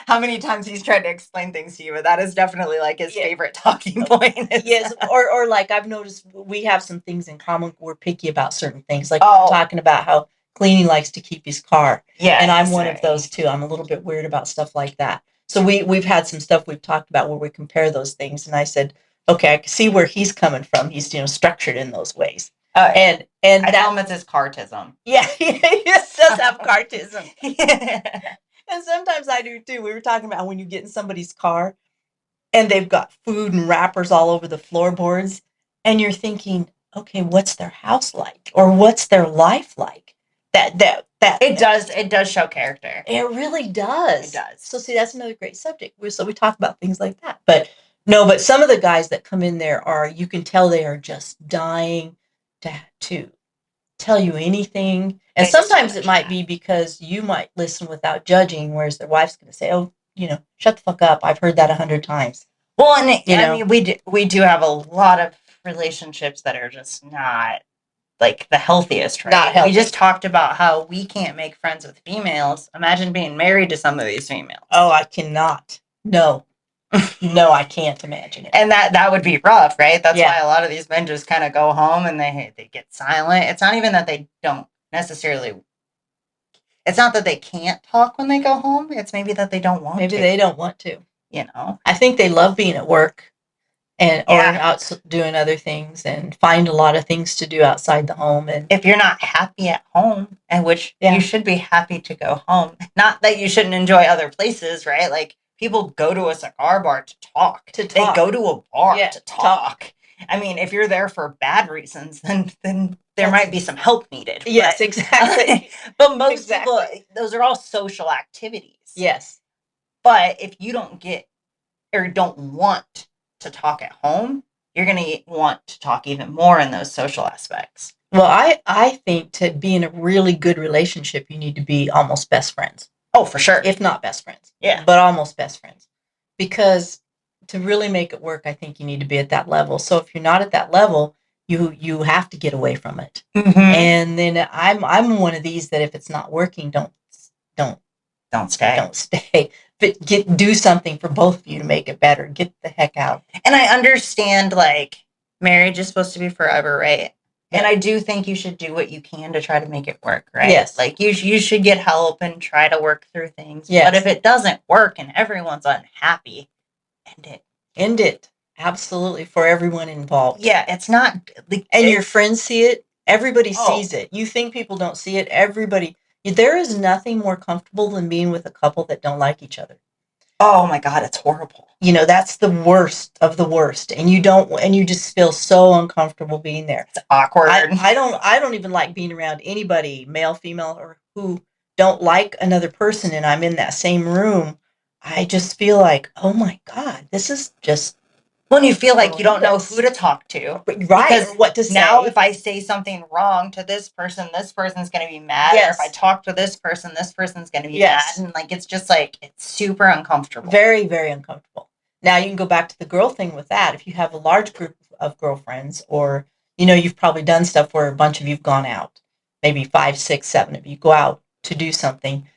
how many times he's tried to explain things to you, but that is definitely like his favorite talking point. Yes, or like I've noticed we have some things in common. We're picky about certain things, like we're talking about how clean he likes to keep his car. Yeah, and I'm one of those too. I'm a little bit weird about stuff like that. So we've had some stuff we've talked about where we compare those things, and I said, okay, I can see where he's coming from. He's structured in those ways. And I tell him it's his cartism. Yeah, he does have cartism. And sometimes I do too. We were talking about when you get in somebody's car and they've got food and wrappers all over the floorboards, and you're thinking, okay, what's their house like, or what's their life like? That it does show character. It really does. It does. So see, that's another great subject. So we talk about things like that. But some of the guys that come in there you can tell they are just dying to tell you anything. And sometimes it might be because you might listen without judging, whereas their wife's going to say, oh, shut the fuck up. I've heard that 100 times. Well, and I mean, we do have a lot of relationships that are just not like the healthiest, right? Not healthy. We just talked about how we can't make friends with females. Imagine being married to some of these females. Oh, I cannot. No. No, I can't imagine it. And that would be rough, right? That's why a lot of these men just kind of go home and they get silent. It's not even that they don't necessarily. It's not that they can't talk when they go home. It's maybe that they don't want to. Maybe they don't want to. I think they love being at work or out doing other things and find a lot of things to do outside the home. And if you're not happy at home, and which you should be happy to go home, not that you shouldn't enjoy other places, right? Like people go to a cigar bar to talk. They go to a bar to talk. I mean, if you're there for bad reasons, then there might be some help needed. Yes, exactly. But most people, those are all social activities. Yes. But if you don't get or don't want to talk at home, you're going to want to talk even more in those social aspects. Well, I think to be in a really good relationship, you need to be almost best friends. Oh, for sure. If not best friends. Yeah. But almost best friends. Because to really make it work, I think you need to be at that level. So if you're not at that level, you have to get away from it. Mm-hmm. And then I'm one of these that if it's not working, don't stay. Don't stay. But do something for both of you to make it better. Get the heck out. And I understand, like, marriage is supposed to be forever, right? Yeah. And I do think you should do what you can to try to make it work, right? Yes. Like, you should get help and try to work through things. Yes. But if it doesn't work and everyone's unhappy, end it. End it. Absolutely. For everyone involved. Yeah, it's not... And your friends see it. Everybody sees it. You think people don't see it. Everybody... There is nothing more comfortable than being with a couple that don't like each other. Oh my God, it's horrible. That's the worst of the worst. And you just feel so uncomfortable being there. It's awkward. I don't even like being around anybody, male, female, or who don't like another person, and I'm in that same room. I just feel like, oh my God, this is just... When you feel like you don't know who to talk to. Right. Because what to say. Now, if I say something wrong to this person's going to be mad. Yes. Or if I talk to this person's going to be mad. And like, it's just like, it's super uncomfortable. Very, very uncomfortable. Now, you can go back to the girl thing with that. If you have a large group of girlfriends, or, you've probably done stuff where a bunch of you've gone out, maybe 5, 6, 7 of you go out to do something,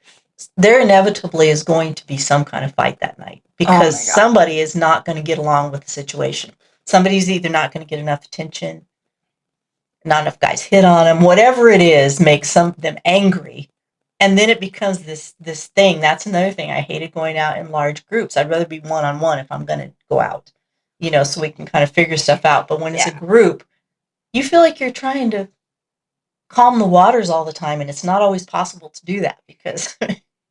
there inevitably is going to be some kind of fight that night because somebody is not going to get along with the situation. Somebody's either not going to get enough attention, not enough guys hit on them, whatever it is makes some of them angry. And then it becomes this thing. That's another thing. I hated going out in large groups. I'd rather be one-on-one if I'm going to go out, so we can kind of figure stuff out. But when it's a group, you feel like you're trying to calm the waters all the time, and it's not always possible to do that because...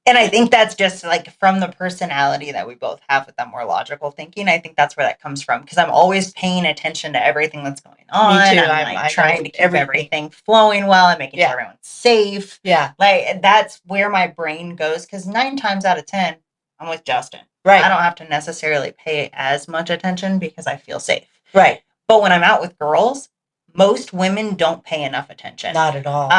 And I think that's just like from the personality that we both have with that more logical thinking. I think that's where that comes from because I'm always paying attention to everything that's going on. Me too. I'm trying to keep everything flowing well and making sure everyone's safe. Yeah. Like that's where my brain goes because 9 times out of 10, I'm with Justin. Right. I don't have to necessarily pay as much attention because I feel safe. Right. But when I'm out with girls, most women don't pay enough attention. Not at all.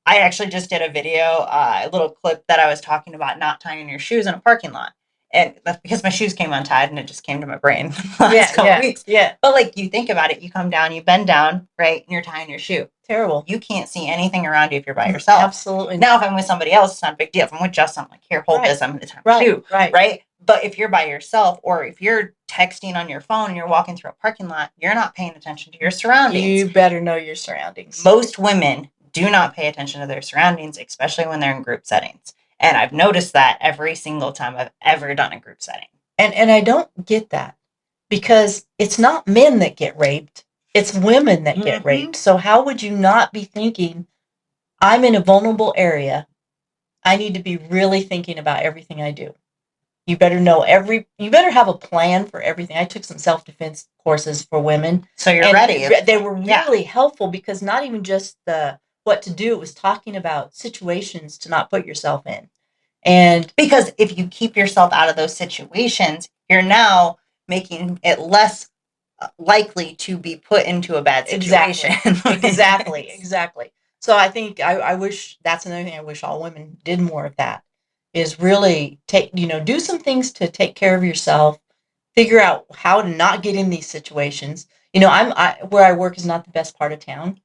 I actually just did a video, a little clip that I was talking about not tying your shoes in a parking lot. And that's because my shoes came untied and it just came to my brain the last couple weeks. Yeah. But like you think about it, you come down, you bend down, right? And you're tying your shoe. Terrible. You can't see anything around you if you're by yourself. Absolutely. Now, if I'm with somebody else, it's not a big deal. If I'm with Justin, I'm like, here, hold this. I'm going to tie my shoe. Right. But if you're by yourself or if you're texting on your phone and you're walking through a parking lot, you're not paying attention to your surroundings. You better know your surroundings. Most women do not pay attention to their surroundings, especially when they're in group settings. And I've noticed that every single time I've ever done a group setting. And I don't get that because it's not men that get raped. It's women that get raped. So how would you not be thinking, I'm in a vulnerable area. I need to be really thinking about everything I do. You better know you better have a plan for everything. I took some self-defense courses for women. So you're ready. They were really helpful because not even just what to do, it was talking about situations to not put yourself in. And because if you keep yourself out of those situations, you're now making it less likely to be put into a bad situation. Exactly. So I think I wish that's another thing I wish all women did more of that is really do some things to take care of yourself, figure out how to not get in these situations. Where I work is not the best part of town.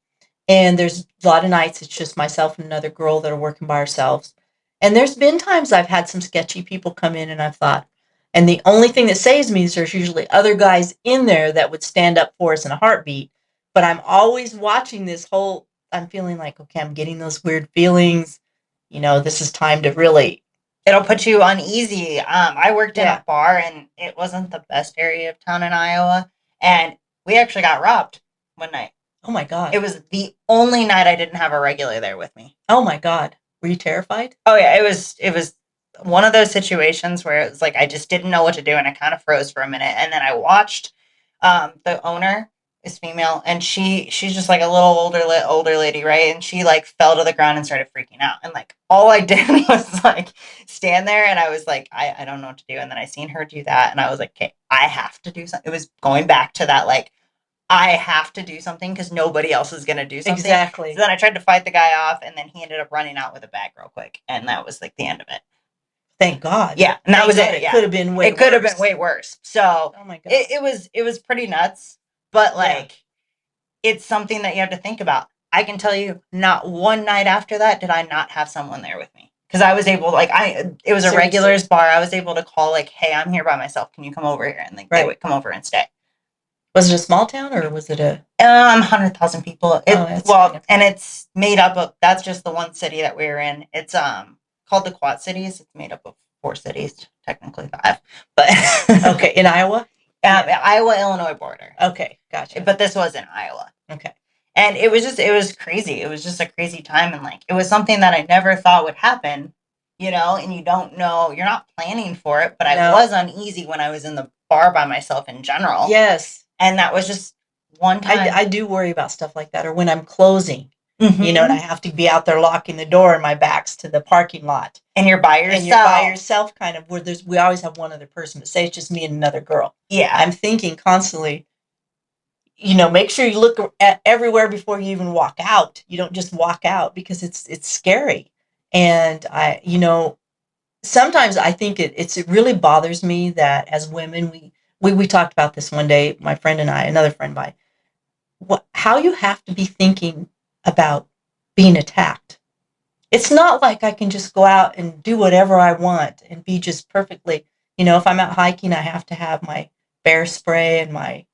And there's a lot of nights it's just myself and another girl that are working by ourselves. And there's been times I've had some sketchy people come in and I've thought, and the only thing that saves me is there's usually other guys in there that would stand up for us in a heartbeat. But I'm always watching I'm feeling like, okay, I'm getting those weird feelings. This is time to really. It'll put you uneasy. I worked in a bar and it wasn't the best area of town in Iowa. And we actually got robbed one night. Oh my God. It was the only night I didn't have a regular there with me. Oh my God. Were you terrified? Oh yeah, it was one of those situations where it was like I just didn't know what to do and I kind of froze for a minute. And then I watched the owner is female and she's just like a little older lady, right? And she like fell to the ground and started freaking out. And like all I did was like stand there and I was like, I don't know what to do. And then I seen her do that and I was like, okay, I have to do something. It was going back to that like I have to do something because nobody else is going to do something. Exactly. So then I tried to fight the guy off and then he ended up running out with a bag real quick. And that was like the end of it. Thank God. Yeah. And that was it. It could have been way worse. It could have been way worse. So oh my God. It was pretty nuts. But like, it's something that you have to think about. I can tell you not one night after that did I not have someone there with me. Because I was able, it was a regulars bar. I was able to call like, hey, I'm here by myself. Can you come over here? And like, they would come over and stay. Was it a small town or was it a 100,000 people? And it's made up of that's just the one city that we're in. It's called the Quad Cities. It's made up of 4 cities, technically 5. But okay, in Iowa? Iowa, Illinois border. Okay, gotcha. But this was in Iowa. Okay. And it was crazy. It was just a crazy time and like it was something that I never thought would happen, and you don't know, you're not planning for it, but I was uneasy when I was in the bar by myself in general. Yes. And that was just one time. I do worry about stuff like that. Or when I'm closing, and I have to be out there locking the door and my back's to the parking lot. And you're by yourself. And you're by yourself kind of, where we always have one other person, but say it's just me and another girl. Yeah. I'm thinking constantly, make sure you look at everywhere before you even walk out. You don't just walk out because it's scary. And sometimes I think it really bothers me that as women, we talked about this one day, my friend and I, another friend of mine, how you have to be thinking about being attacked. It's not like I can just go out and do whatever I want and be just perfectly, if I'm out hiking, I have to have my bear spray and my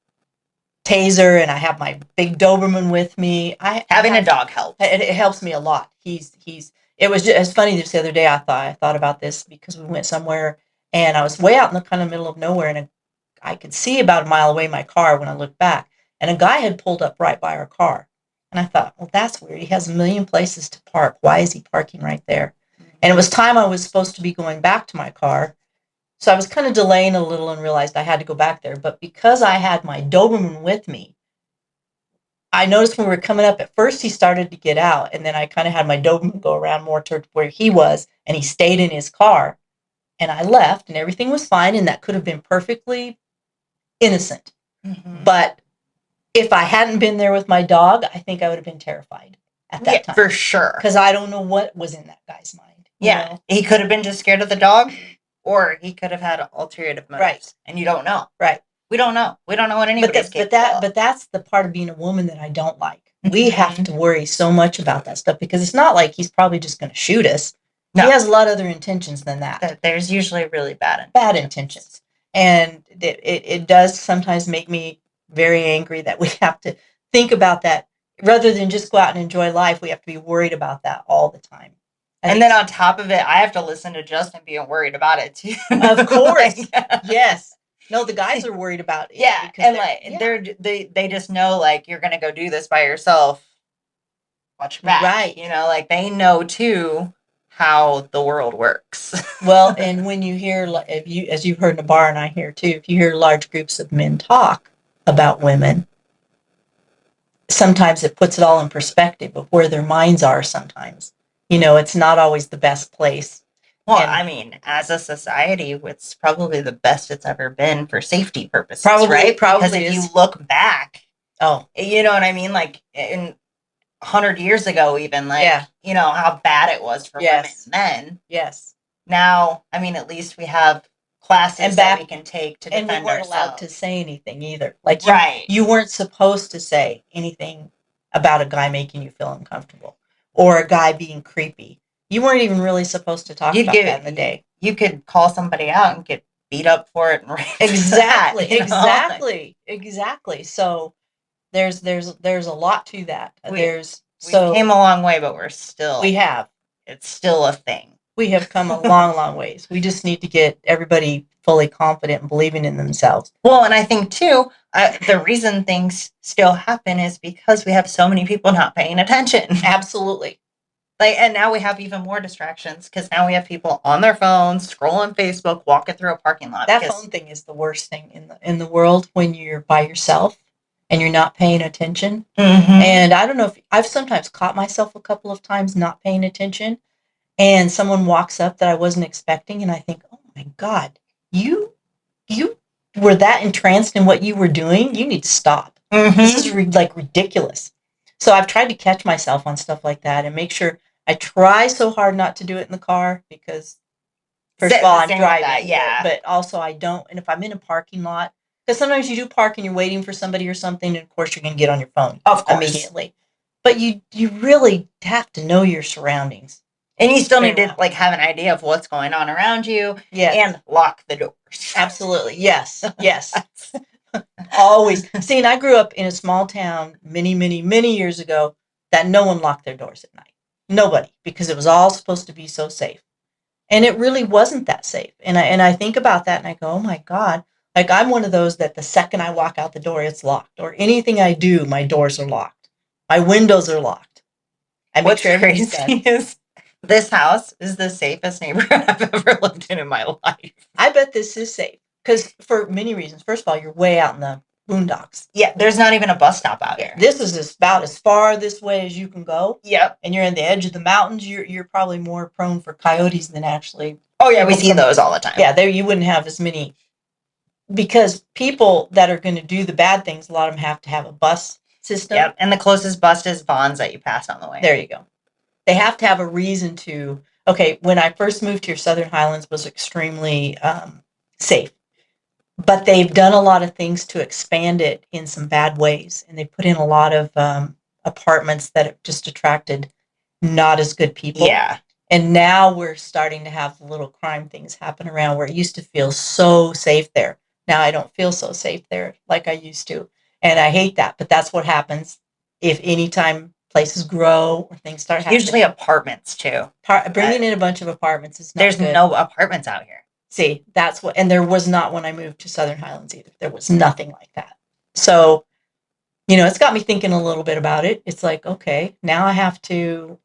taser and I have my big Doberman with me. Having a dog helps. It helps me a lot. It was just funny just the other day. I thought about this because we went somewhere and I was way out in the kind of middle of nowhere and I could see about a mile away my car when I looked back, and a guy had pulled up right by our car. And I thought, well, that's weird. He has a million places to park. Why is he parking right there? And it was time I was supposed to be going back to my car. So I was kind of delaying a little and realized I had to go back there. But because I had my Doberman with me, I noticed when we were coming up, at first he started to get out. And then I kind of had my Doberman go around more toward where he was. And he stayed in his car. And I left and everything was fine. And that could have been perfectly innocent. Mm-hmm. But if I hadn't been there with my dog, I think I would have been terrified. at that time. For sure. Because I don't know what was in that guy's mind. You know? He could have been just scared of the dog, or he could have had ulterior motives. Right. And you don't know. Right. We don't know. We don't know what anybody's capable of. But that's the part of being a woman that I don't like. We have to worry so much about that stuff because it's not like he's probably just going to shoot us. No. He has a lot of other intentions than that. There's usually really bad intentions. And it does sometimes make me very angry that we have to think about that. Rather than just go out and enjoy life, we have to be worried about that all the time. And then on top of it, I have to listen to Justin being worried about it too. Of course. Yes. No, the guys are worried about it. Yeah. And they just know, like, you're going to go do this by yourself. Watch your back. Right. You know, like, they know too how the world works. Well, and when you hear, as you've heard in the bar, and I hear too, if you hear large groups of men talk about women, sometimes it puts it all in perspective of where their minds are sometimes. You know, it's not always the best place. Well, I mean, as a society, it's probably the best it's ever been for safety purposes, right? Because if you look back, you know what I mean? Like, in 100 years ago, even, like, you know, how bad it was for women and men. Yes. Now, I mean, at least we have classes that we can take to defend ourselves. And we weren't allowed to say anything either. Like, you weren't supposed to say anything about a guy making you feel uncomfortable or a guy being creepy. You weren't even really supposed to talk about that in the day. You could call somebody out and get beat up for it. And exactly. That, exactly. So there's a lot to that. We came a long way, but we have. It's still a thing. We have come a long, long ways. We just need to get everybody fully confident and believing in themselves. Well, and I think too, the reason things still happen is because we have so many people not paying attention. Absolutely. Like, and now we have even more distractions because now we have people on their phones, scrolling Facebook, walking through a parking lot. That phone thing is the worst thing in the world when you're by yourself and you're not paying attention. Mm-hmm. And I don't know if I've sometimes caught myself a couple of times not paying attention, and someone walks up that I wasn't expecting, and I think, oh my God, you were that entranced in what you were doing. You need to stop. Mm-hmm. This is ridiculous. So I've tried to catch myself on stuff like that and make sure. I try so hard not to do it in the car because, first of all, I'm driving, but also I don't. And if I'm in a parking lot, because sometimes you do park and you're waiting for somebody or something, and of course you're going to get on your phone immediately. But you really have to know your surroundings. And you still need to like have an idea of what's going on around you and lock the doors. Absolutely. Yes. Yes. Always. See, and I grew up in a small town many, many, many years ago that no one locked their doors at night. Nobody, because it was all supposed to be so safe. And it really wasn't that safe. And I think about that and I go, oh my God, like I'm one of those that the second I walk out the door, it's locked. Or anything I do, my doors are locked. My windows are locked. What's crazy is this house is the safest neighborhood I've ever lived in my life. I bet this is safe. Because for many reasons. First of all, you're way out in the boondocks. Yeah, there's not even a bus stop out here. This is about as far this way as you can go. Yep. And you're in the edge of the mountains. You're probably more prone for coyotes than actually. Oh yeah, we see those all the time. Yeah, there you wouldn't have as many, because people that are going to do the bad things, a lot of them have to have a bus system. Yep. And the closest bus is Vaughn's that you pass on the way. There you go. They have to have a reason to. Okay, when I first moved here, Southern Highlands was extremely safe. But they've done a lot of things to expand it in some bad ways. And they put in a lot of apartments that have just attracted not as good people. Yeah. And now we're starting to have little crime things happen around where it used to feel so safe there. Now I don't feel so safe there like I used to. And I hate that. But that's what happens if anytime places grow or things start happening. Usually apartments too. Bringing in a bunch of apartments is not There's good. No apartments out here. See, that's what, and there was not when I moved to Southern Highlands either. There was nothing like that. So, you know, it's got me thinking a little bit about it. It's like, okay, now I have to,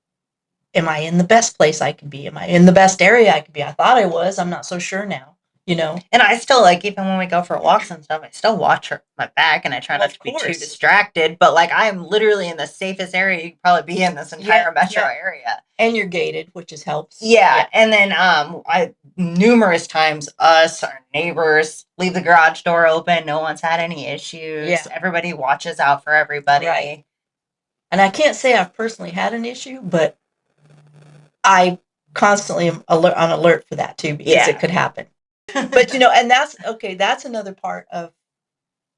am I in the best place I could be? Am I in the best area I could be? I thought I was. I'm not so sure now, you know. And I still, like, even when we go for walks and stuff, I still watch my back and I try not to be too distracted. But, like, I am literally in the safest area you could probably be in this entire metro area. And you're gated, which just helps. Yeah. And then I numerous times our neighbors leave the garage door open. No one's had any issues. Yeah. Everybody watches out for everybody. Right. And I can't say I've personally had an issue, but I constantly am on alert for that too, because it could happen. But and that's another part of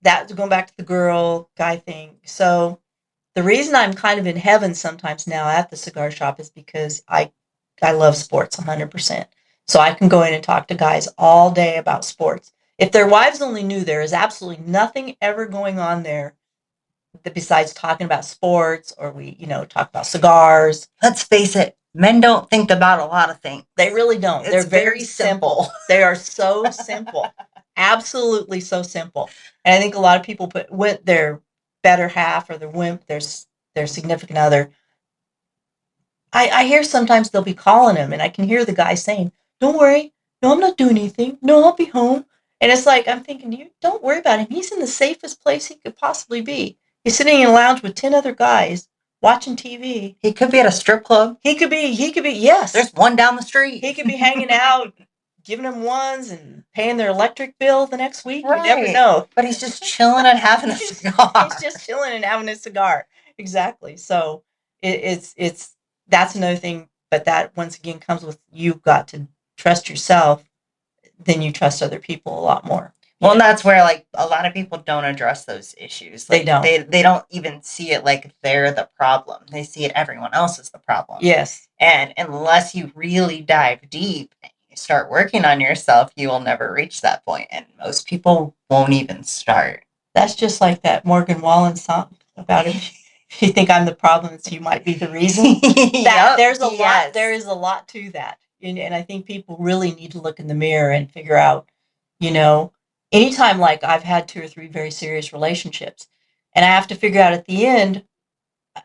that, going back to the girl guy thing. So the reason I'm kind of in heaven sometimes now at the cigar shop is because I love sports 100%. So I can go in and talk to guys all day about sports. If their wives only knew, there is absolutely nothing ever going on there that besides talking about sports, or we, talk about cigars. Let's face it, men don't think about a lot of things. They really don't. They're very simple. They are so simple. Absolutely so simple. And I think a lot of people put with their better half or their wimp, their significant other. I hear sometimes they'll be calling him, and I can hear the guy saying, "Don't worry. No, I'm not doing anything. No, I'll be home." And it's like, I'm thinking, you don't worry about him. He's in the safest place he could possibly be. He's sitting in a lounge with 10 other guys watching TV. He could be at a strip club. He could be, yes. There's one down the street. He could be hanging out, giving them ones and paying their electric bill the next week. Right. You never know. But he's just chilling and having a cigar. He's just chilling and having a cigar. Exactly. So it's that's another thing. But that, once again, comes with, you've got to trust yourself. Then you trust other people a lot more. Well, and that's where, like, a lot of people don't address those issues. Like, they don't. They don't even see it like they're the problem. They see it everyone else is the problem. Yes. And unless you really dive deep and you start working on yourself, you will never reach that point. And most people won't even start. That's just like that Morgan Wallen song about if you think I'm the problem, so you might be the reason. There's a lot. There is a lot to that. And I think people really need to look in the mirror and figure out, anytime, like, I've had 2 or 3 very serious relationships, and I have to figure out at the end,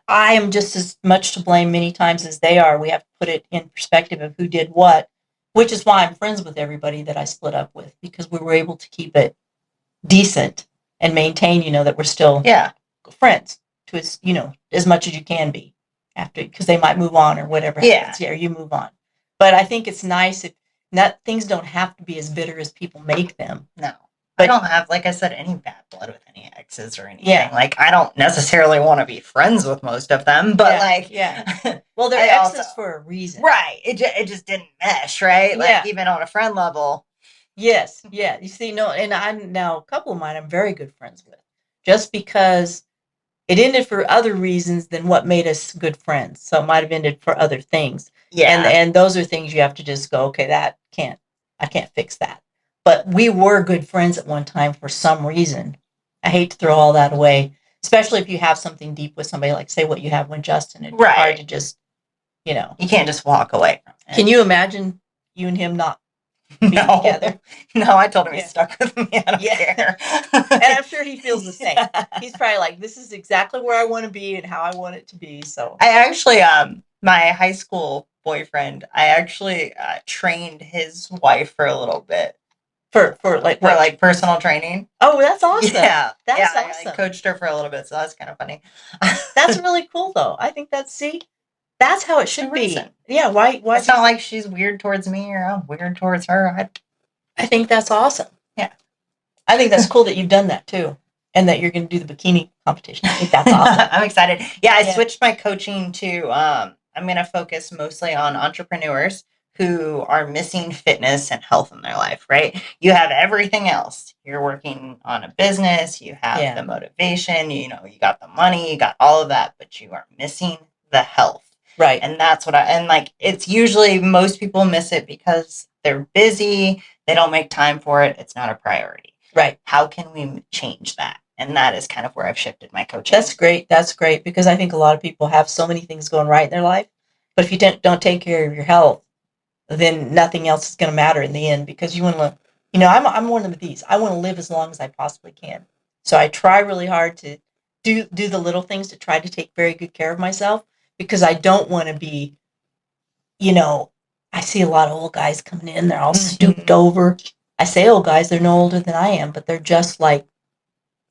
I am just as much to blame many times as they are. We have to put it in perspective of who did what, which is why I'm friends with everybody that I split up with, because we were able to keep it decent and maintain, that we're still friends to as much as you can be after, because they might move on or whatever happens. Yeah, or you move on. But I think it's nice if things don't have to be as bitter as people make them. No. But I don't have, like I said, any bad blood with any exes or anything. Yeah. Like, I don't necessarily want to be friends with most of them, but well, they're exes for a reason. Right. It just didn't mesh, right? Like, even on a friend level. Yes. Yeah. You see, and I'm now, a couple of mine I'm very good friends with, just because it ended for other reasons than what made us good friends. So it might have ended for other things. Yeah. And those are things you have to just go, okay, I can't fix that. But we were good friends at one time for some reason. I hate to throw all that away, especially if you have something deep with somebody, like, say, what you have with Justin. It's hard to just, You can't just walk away from it. Can you imagine you and him not being together? No, I told him he's stuck with me. I don't care. And I'm sure he feels the same. He's probably like, this is exactly where I want to be and how I want it to be. So I actually, my high school boyfriend, I actually trained his wife for a little bit. For personal training. Oh, that's awesome. Yeah. That's awesome. I coached her for a little bit, so that's kind of funny. That's really cool, though. I think that's how it should be. Yeah, why it's not like she's weird towards me or I'm weird towards her. I think that's awesome. Yeah. I think that's cool that you've done that too. And that you're going to do the bikini competition. I think that's awesome. I'm excited. Yeah, I switched my coaching to I'm going to focus mostly on entrepreneurs who are missing fitness and health in their life, right? You have everything else. You're working on a business, you have the motivation, you got the money, you got all of that, but you are missing the health. Right. And that's what it's usually, most people miss it because they're busy, they don't make time for it, it's not a priority. Right. How can we change that? And that is kind of where I've shifted my coaching. That's great. That's great, because I think a lot of people have so many things going right in their life, but if you don't take care of your health, then nothing else is going to matter in the end, because you want to, I'm one of these. I want to live as long as I possibly can. So I try really hard to do the little things to try to take very good care of myself, because I don't want to be, I see a lot of old guys coming in, they're all stooped over. I say old guys, they're no older than I am, but they're just like,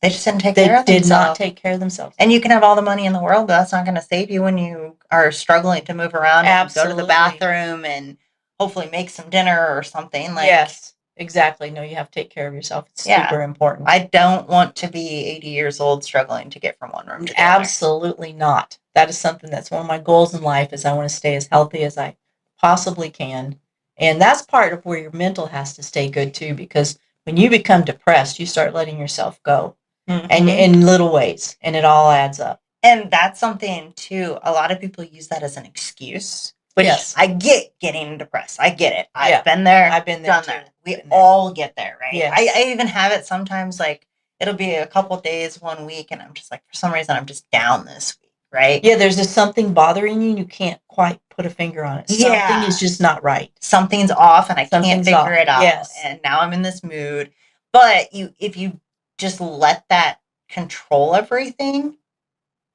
they just didn't take care of themselves. They did not take care of themselves. And you can have all the money in the world, but that's not going to save you when you are struggling to move around. Absolutely. And go to the bathroom and hopefully make some dinner or something. Yes. Exactly. No, you have to take care of yourself. It's super important. I don't want to be 80 years old struggling to get from one room to the other. Absolutely not. That is something that's one of my goals in life is I want to stay as healthy as I possibly can. And that's part of where your mental has to stay good too, because when you become depressed, you start letting yourself go and in little ways, and it all adds up. And that's something too, a lot of people use that as an excuse. Which I get getting depressed. I get it. I've been there. I've been there done too. That. We all get there, right? Yes. I even have it sometimes, like it'll be a couple days, 1 week, and I'm just like, for some reason, I'm just down this week, right? Yeah, there's just something bothering you, and you can't quite put a finger on it. Something is just not right. Something's off, and I can't figure it out. Yes. And now I'm in this mood. But if you just let that control everything,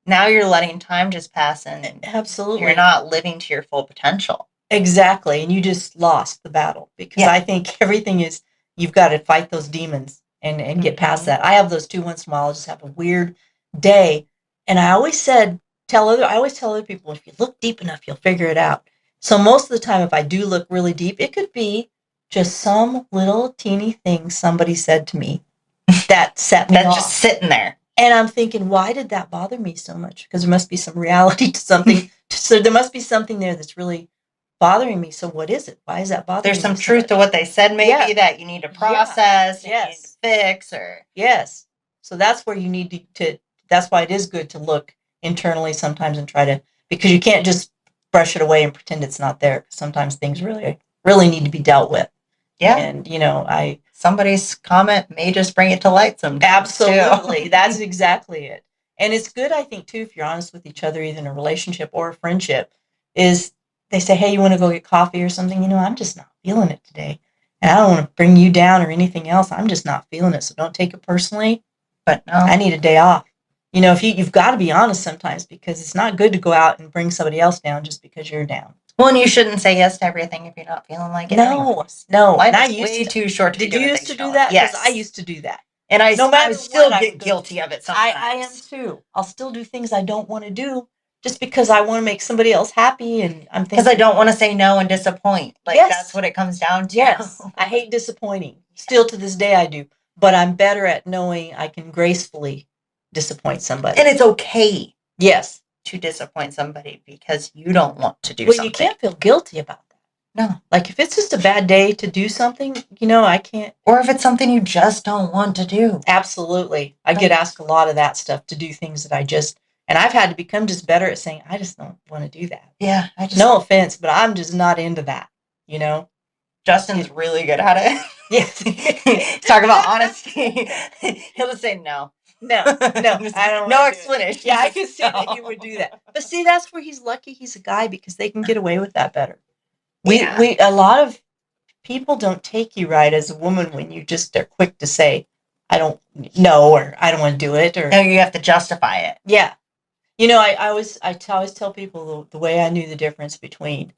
now you're letting time just pass and absolutely you're not living to your full potential. Exactly. And you just lost the battle because I think everything is, you've got to fight those demons and get past that. I have those too once in a while. I'll just have a weird day. And I always tell other people, if you look deep enough, you'll figure it out. So most of the time, if I do look really deep, it could be just some little teeny thing somebody said to me that set me off. Just sitting there. And I'm thinking, why did that bother me so much? Because there must be some reality to something. So there must be something there that's really bothering me. So what is it? Why is that bothering me? There's some truth to what they said, maybe that you need to process, you need to fix, or So that's where you need to. That's why it is good to look internally sometimes and try to, because you can't just brush it away and pretend it's not there. Sometimes things really, really need to be dealt with. Yeah. And somebody's comment may just bring it to light sometimes. Absolutely. That's exactly it. And it's good, I think, too, if you're honest with each other, either in a relationship or a friendship, is they say, hey, you want to go get coffee or something? I'm just not feeling it today. And I don't want to bring you down or anything else. I'm just not feeling it. So don't take it personally. But no, I need a day off. If you've got to be honest sometimes, because it's not good to go out and bring somebody else down just because you're down. Well, and you shouldn't say yes to everything if you're not feeling like it. No. Life is way too short to be doing things. Did you used to do that? Yes. Because I used to do that. And I still get guilty of it sometimes. I am too. I'll still do things I don't want to do just because I want to make somebody else happy. And I'm thinking, because I don't want to say no and disappoint. That's what it comes down to. Yes. I hate disappointing. Still to this day I do. But I'm better at knowing I can gracefully disappoint somebody. And it's okay. Yes. To disappoint somebody because you don't want to do something. Well, you can't feel guilty about that. No. Like if it's just a bad day to do something, I can't. Or if it's something you just don't want to do. Absolutely. I get asked a lot of that stuff, to do things that and I've had to become just better at saying, I just don't want to do that. Yeah. No offense, but I'm just not into that, Justin's really good at it. Yes. Talk about honesty. He'll just say no. No, I don't. No explanation. Yeah, I can see that you would do that. But see, that's where he's lucky. He's a guy because they can get away with that better. A lot of people don't take you right as a woman when you just are quick to say, I don't know, or I don't want to do it, or no, you have to justify it. Yeah, I always tell people the way I knew the difference between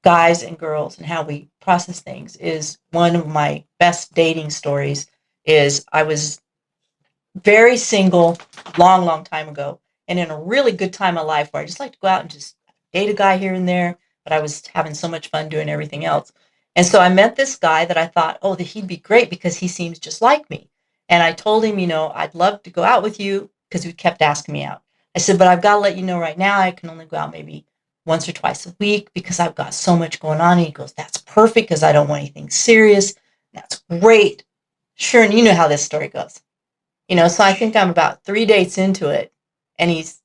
guys and girls and how we process things is one of my best dating stories. Is I was very single, long time ago, and in a really good time of life where I just like to go out and just date a guy here and there, but I was having so much fun doing everything else. And so I met this guy that I thought, that he'd be great because he seems just like me. And I told him, I'd love to go out with you, because he kept asking me out. I said, but I've got to let you know right now, I can only go out maybe once or twice a week because I've got so much going on. And he goes, that's perfect because I don't want anything serious. That's great. Sure. And you know how this story goes. So I think I'm about 3 dates into it. And he's,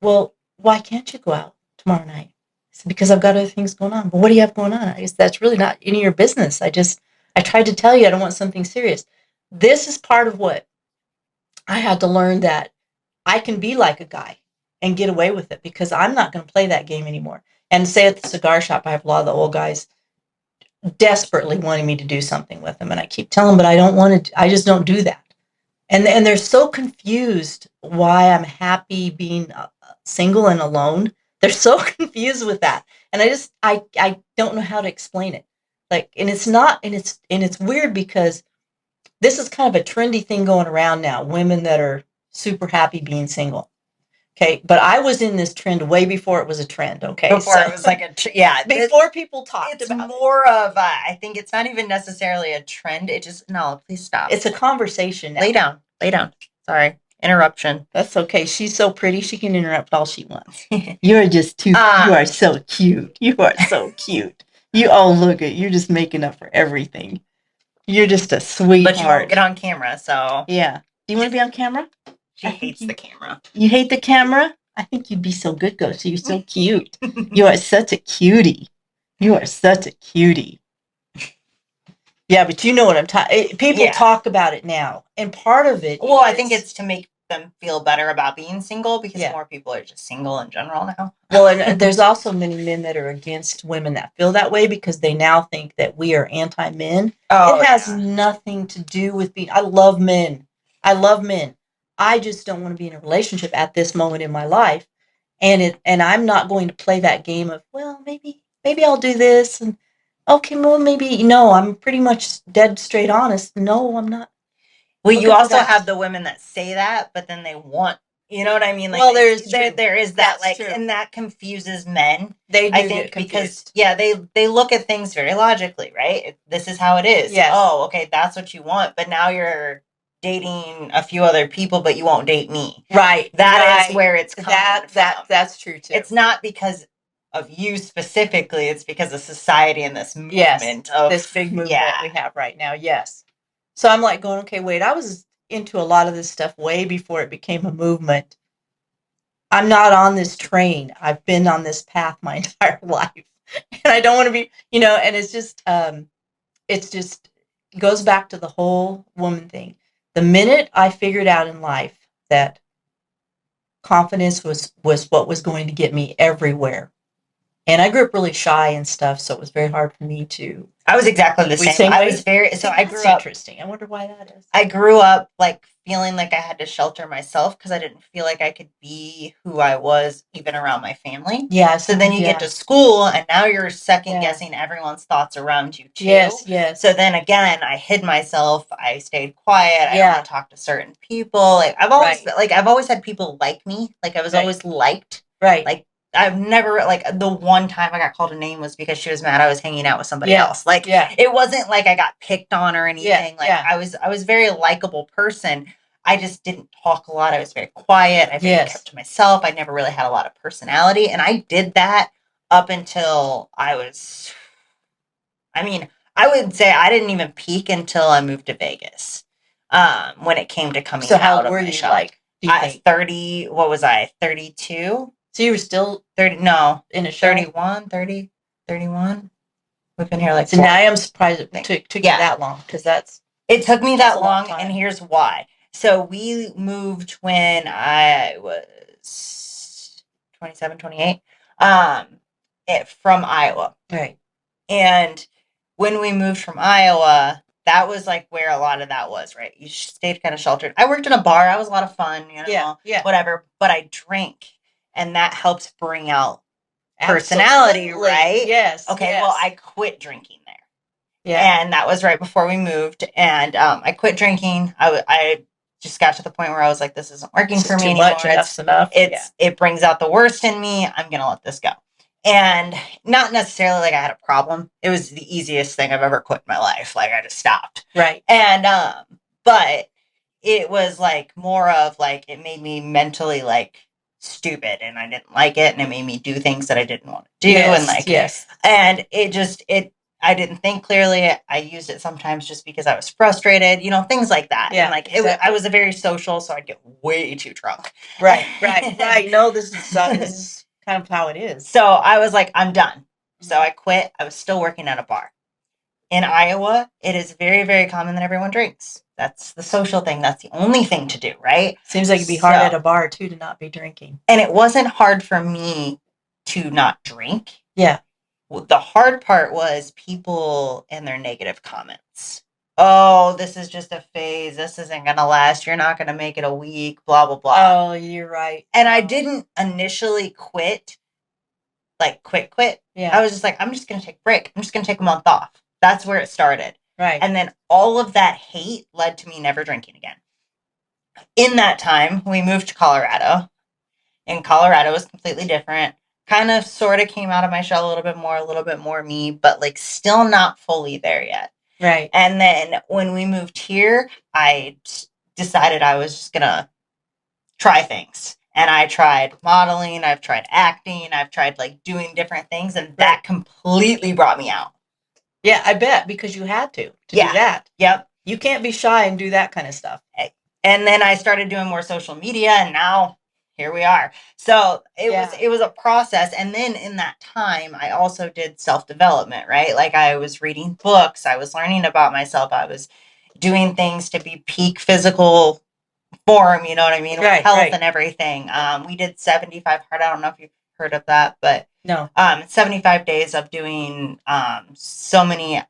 well, why can't you go out tomorrow night? I said, because I've got other things going on. But what do you have going on? I guess that's really not any of your business. I tried to tell you I don't want something serious. This is part of what I had to learn, that I can be like a guy and get away with it because I'm not going to play that game anymore. And say at the cigar shop, I have a lot of the old guys desperately wanting me to do something with them. And I keep telling them, but I don't want to, I just don't do that. And they're so confused why I'm happy being single and alone. They're so confused with that. And I don't know how to explain it. And it's weird because this is kind of a trendy thing going around now. Women that are super happy being single. Okay, but I was in this trend way before it was a trend. Okay, before it was like before people talked it's about more of I think it's not even necessarily a trend. It just no, please stop. It's a conversation now. Lay down. Sorry, interruption. That's okay. She's so pretty. She can interrupt all she wants. You're just too. You are so cute. You are so cute. You all look at. You're just making up for everything. You're just a sweetheart. But you won't get on camera, so yeah. Do you want to be on camera? She hates the camera. You hate the camera? I think you'd be so good, Ghost. You're so cute. You are such a cutie. You are such a cutie. Yeah, but you know what I'm talking. People talk about it now, and part of it. Well, I think it's to make them feel better about being single because more people are just single in general now. Well, and there's also many men that are against women that feel that way because they now think that we are anti-men. Oh, it has nothing to do with being. I love men. I love men. I just don't want to be in a relationship at this moment in my life, and I'm not going to play that game of well, maybe I'll do this and okay, well maybe no. I'm pretty much dead straight honest. No, I'm not. Well, you also have the women that say that, but then they want, you know what I mean? Like, well, there is that, that's like, true. And that confuses men. They do I think get confused. Because they look at things very logically, right? This is how it is. Yes. Oh, okay, that's what you want, but now you're dating a few other people, but you won't date me. Right. That is where it's coming from. That's true too. It's not because of you specifically; it's because of society and this movement of this big movement that we have right now. Yes. So I'm like going, okay, wait, I was into a lot of this stuff way before it became a movement. I'm not on this train. I've been on this path my entire life. And I don't want to be, and it's just it goes back to the whole woman thing. The minute I figured out in life that confidence was what was going to get me everywhere. And I grew up really shy and stuff, so it was very hard for me to. I was exactly the same. I was very so. I grew up interesting. I wonder why that is. I grew up like feeling like I had to shelter myself because I didn't feel like I could be who I was even around my family. Yeah. So then you get to school and now you're second guessing everyone's thoughts around you too. Yes. Yes. So then again, I hid myself. I stayed quiet. I don't want to talk to certain people. Like I've always had people like me. Like I was always liked. Right. Like. I've never the one time I got called a name was because she was mad I was hanging out with somebody else. Like it wasn't like I got picked on or anything. I was a very likable person. I just didn't talk a lot. I was very quiet. I kept to myself. I never really had a lot of personality, and I did that up until I was. I mean, I would say I didn't even peak until I moved to Vegas. When it came to coming out of my shell. I was 30. What was I? 32. So you were still 30, no, in a show? 31, 30, 31. We've been here like so now I am surprised it took you that long because it took me that long and here's why. So we moved when I was 27, 28, from Iowa. Right. And when we moved from Iowa, that was like where a lot of that was, right? You stayed kind of sheltered. I worked in a bar. I was a lot of fun, whatever, but I drank. And that helps bring out personality, right? Yes. Okay, well, I quit drinking there. Yeah. And that was right before we moved. And I quit drinking. I just got to the point where I was like, this isn't working for me anymore. Enough's enough. It brings out the worst in me. I'm going to let this go. And not necessarily like I had a problem. It was the easiest thing I've ever quit in my life. Like I just stopped. Right. And, but it was like more of like, it made me mentally like, stupid and I didn't like it and it made me do things that I didn't want to do and I didn't think clearly. I used it sometimes just because I was frustrated, things like that. And like I was a very social, so I'd get way too drunk. Right. No, this is kind of how it is. So I was like, I'm done. So I quit. I was still working at a bar. In Iowa, it is very, very common that everyone drinks. That's the social thing. That's the only thing to do, right? Seems like it'd be hard at a bar, too, to not be drinking. And it wasn't hard for me to not drink. Yeah. The hard part was people and their negative comments. Oh, this is just a phase. This isn't going to last. You're not going to make it a week, blah, blah, blah. Oh, you're right. And I didn't initially quit, like quit. Yeah. I was just like, I'm just going to take a break. I'm just going to take a month off. That's where it started. Right. And then all of that hate led to me never drinking again. In that time, we moved to Colorado. In Colorado was completely different. Kind of sort of came out of my shell a little bit more me, but like still not fully there yet. Right. And then when we moved here, I decided I was just gonna try things. And I tried modeling, I've tried acting, I've tried like doing different things, and that completely brought me out. Yeah, I bet, because you had to do that. Yep. You can't be shy and do that kind of stuff. And then I started doing more social media, and now here we are. So it was a process. And then in that time, I also did self-development, right? Like I was reading books, I was learning about myself, I was doing things to be peak physical form, you know what I mean? Right, health and everything. We did 75 hard. I don't know if you've heard of that, but no. 75 days of doing so many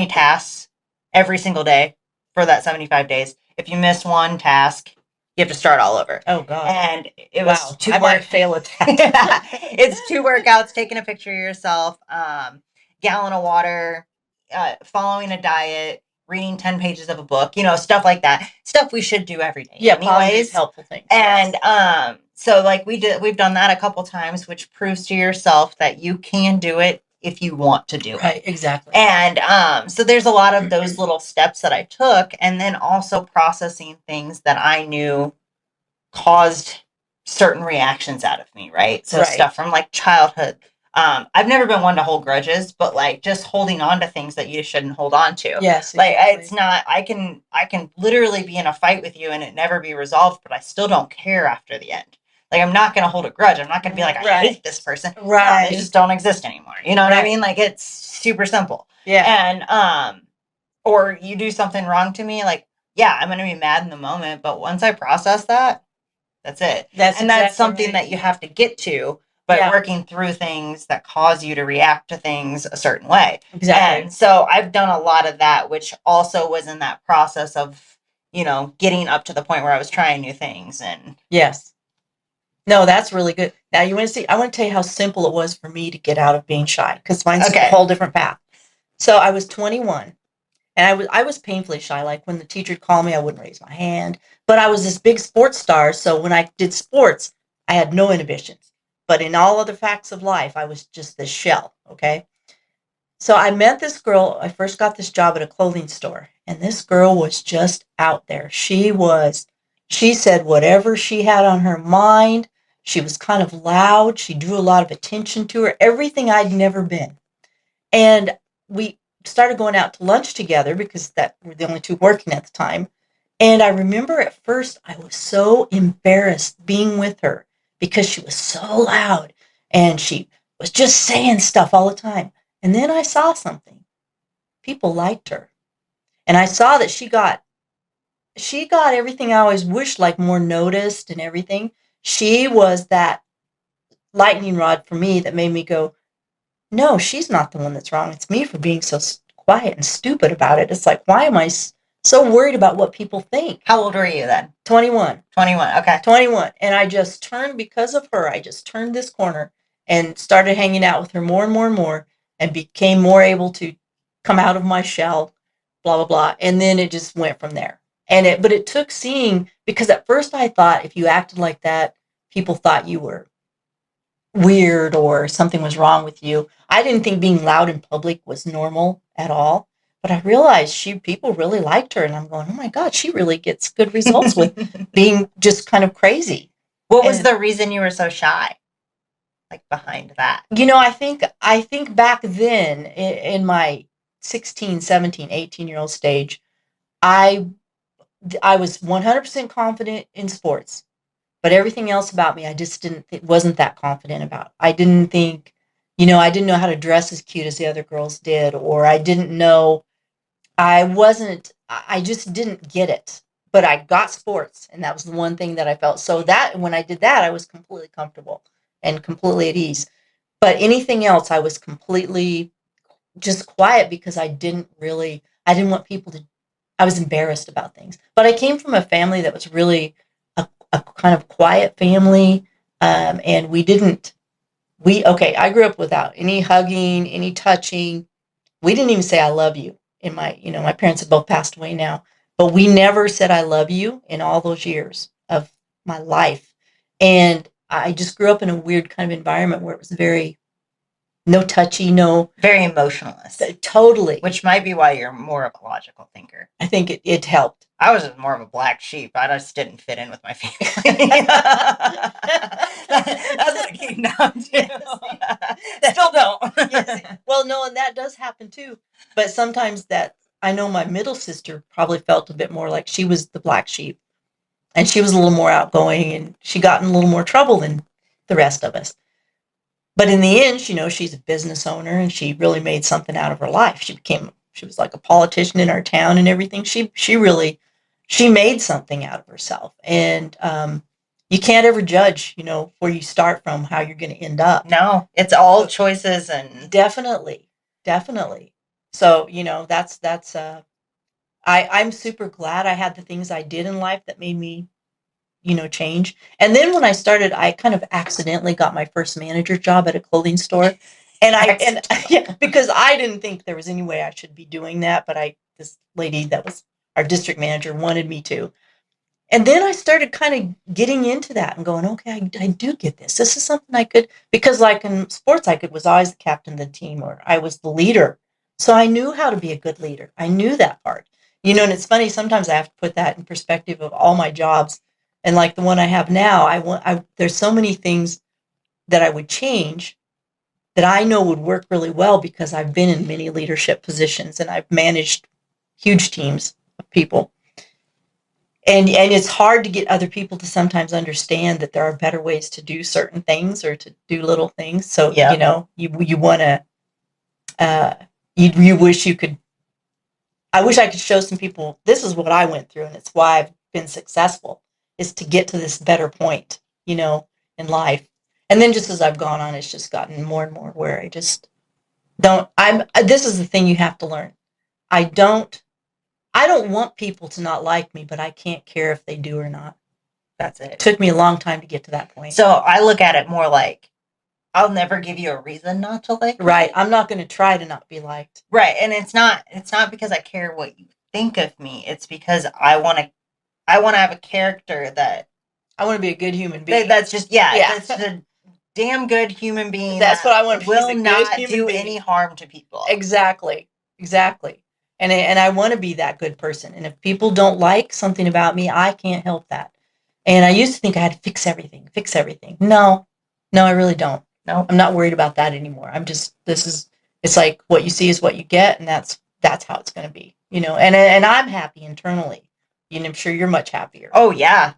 tasks every single day for that 75 days. If you miss one task, you have to start all over. Oh God. And it was I might fail at that. It's 2 workouts, taking a picture of yourself, gallon of water, following a diet, reading 10 pages of a book, you know, stuff like that. Stuff we should do every day. Yeah, anyways. Helpful things. And so like we've done that a couple times, which proves to yourself that you can do it if you want to do it. Right, exactly. And so there's a lot of those little steps that I took, and then also processing things that I knew caused certain reactions out of me, right? So stuff from like childhood. I've never been one to hold grudges, but like just holding on to things that you shouldn't hold on to. Yes, exactly. Like it's not. I can literally be in a fight with you and it never be resolved, but I still don't care after the end. Like I'm not going to hold a grudge. I'm not going to be like, I hate this person. Right. No, they just don't exist anymore. You know what I mean? Like it's super simple. Yeah. And or you do something wrong to me, like yeah, I'm going to be mad in the moment, but once I process that, that's it. That's something that you have to get to by working through things that cause you to react to things a certain way. Exactly. And so I've done a lot of that, which also was in that process of, you know, getting up to the point where I was trying new things. And yes. No, that's really good. Now you want to see, I want to tell you how simple it was for me to get out of being shy, because mine's a whole different path. So I was 21. And I was painfully shy. Like when the teacher would call me, I wouldn't raise my hand. But I was this big sports star. So when I did sports, I had no inhibitions. But in all other facts of life, I was just this shell. Okay. So I met this girl. I first got this job at a clothing store. And this girl was just out there. She said whatever she had on her mind. She was kind of loud. She drew a lot of attention to her. Everything I'd never been. And we started going out to lunch together because that we're the only two working at the time. And I remember at first I was so embarrassed being with her because she was so loud and she was just saying stuff all the time. And then I saw something. People liked her. And I saw that she got everything I always wished, like more noticed and everything. She was that lightning rod for me that made me go, no, she's not the one that's wrong. It's me for being so quiet and stupid about it. It's like, why am I so worried about what people think? How old were you then? 21. 21, okay. 21. And I just turned, because of her, I just turned this corner and started hanging out with her more and more and more, and became more able to come out of my shell, blah, blah, blah. And then it just went from there. But it took seeing, because at first I thought if you acted like that, people thought you were weird or something was wrong with you. I didn't think being loud in public was normal at all, but I realized people really liked her, and I'm going, oh my God, she really gets good results with being just kind of crazy. What was the reason you were so shy? Like behind that? You know, I think back then in my 16, 17, 18-year-old stage, I was 100% confident in sports. But everything else about me, I just wasn't that confident about. I didn't think, I didn't know how to dress as cute as the other girls did, or I didn't know, I just didn't get it. But I got sports, and that was the one thing that I felt. So that when I did that, I was completely comfortable and completely at ease. But anything else, I was completely just quiet because I didn't want people to, I was embarrassed about things. But I came from a family that was really a kind of quiet family. And I grew up without any hugging, any touching. We didn't even say I love you my parents have both passed away now, but we never said I love you in all those years of my life. And I just grew up in a weird kind of environment where it was very no touchy, no. Very emotionless. Totally. Which might be why you're more of a logical thinker. I think it helped. I was more of a black sheep. I just didn't fit in with my family. That's what it came down to. Still don't. Yes. Well, no, and that does happen too. But sometimes I know my middle sister probably felt a bit more like she was the black sheep. And she was a little more outgoing, and she got in a little more trouble than the rest of us. But in the end, she's a business owner, and she really made something out of her life. She was like a politician in our town and everything. She made something out of herself. And you can't ever judge, where you start from, how you're going to end up. No, it's all choices and definitely. So, I'm super glad I had the things I did in life that made me, change. And then when I started, I kind of accidentally got my first manager job at a clothing store. Because I didn't think there was any way I should be doing that, but this lady that was our district manager wanted me to. And then I started kind of getting into that and going, okay, I do get this. This is something I could, because like in sports, was always the captain of the team, or I was the leader. So I knew how to be a good leader. I knew that part, and it's funny. Sometimes I have to put that in perspective of all my jobs. And like the one I have now, there's so many things that I would change that I know would work really well because I've been in many leadership positions and I've managed huge teams of people. And it's hard to get other people to sometimes understand that there are better ways to do certain things or to do little things. So, you want to, you wish you could, I wish I could show some people, this is what I went through and it's why I've been successful, is to get to this better point, in life. And then just as I've gone on, it's just gotten more and more where I just this is the thing you have to learn. I don't want people to not like me, but I can't care if they do or not. That's it. It took me a long time to get to that point. So I look at it more like, I'll never give you a reason not to like me. Right. I'm not going to try to not be liked. Right. And it's not because I care what you think of me. It's because I want to have a character that I want to be a good human being. That's just that's a damn good human being. That's what I want to be. Will not do any harm to people. Exactly. And I want to be that good person. And if people don't like something about me, I can't help that. And I used to think I had to fix everything. No, I really don't. No, I'm not worried about that anymore. It's like what you see is what you get. And that's how it's going to be, and I'm happy internally. I'm sure you're much happier. Oh yeah.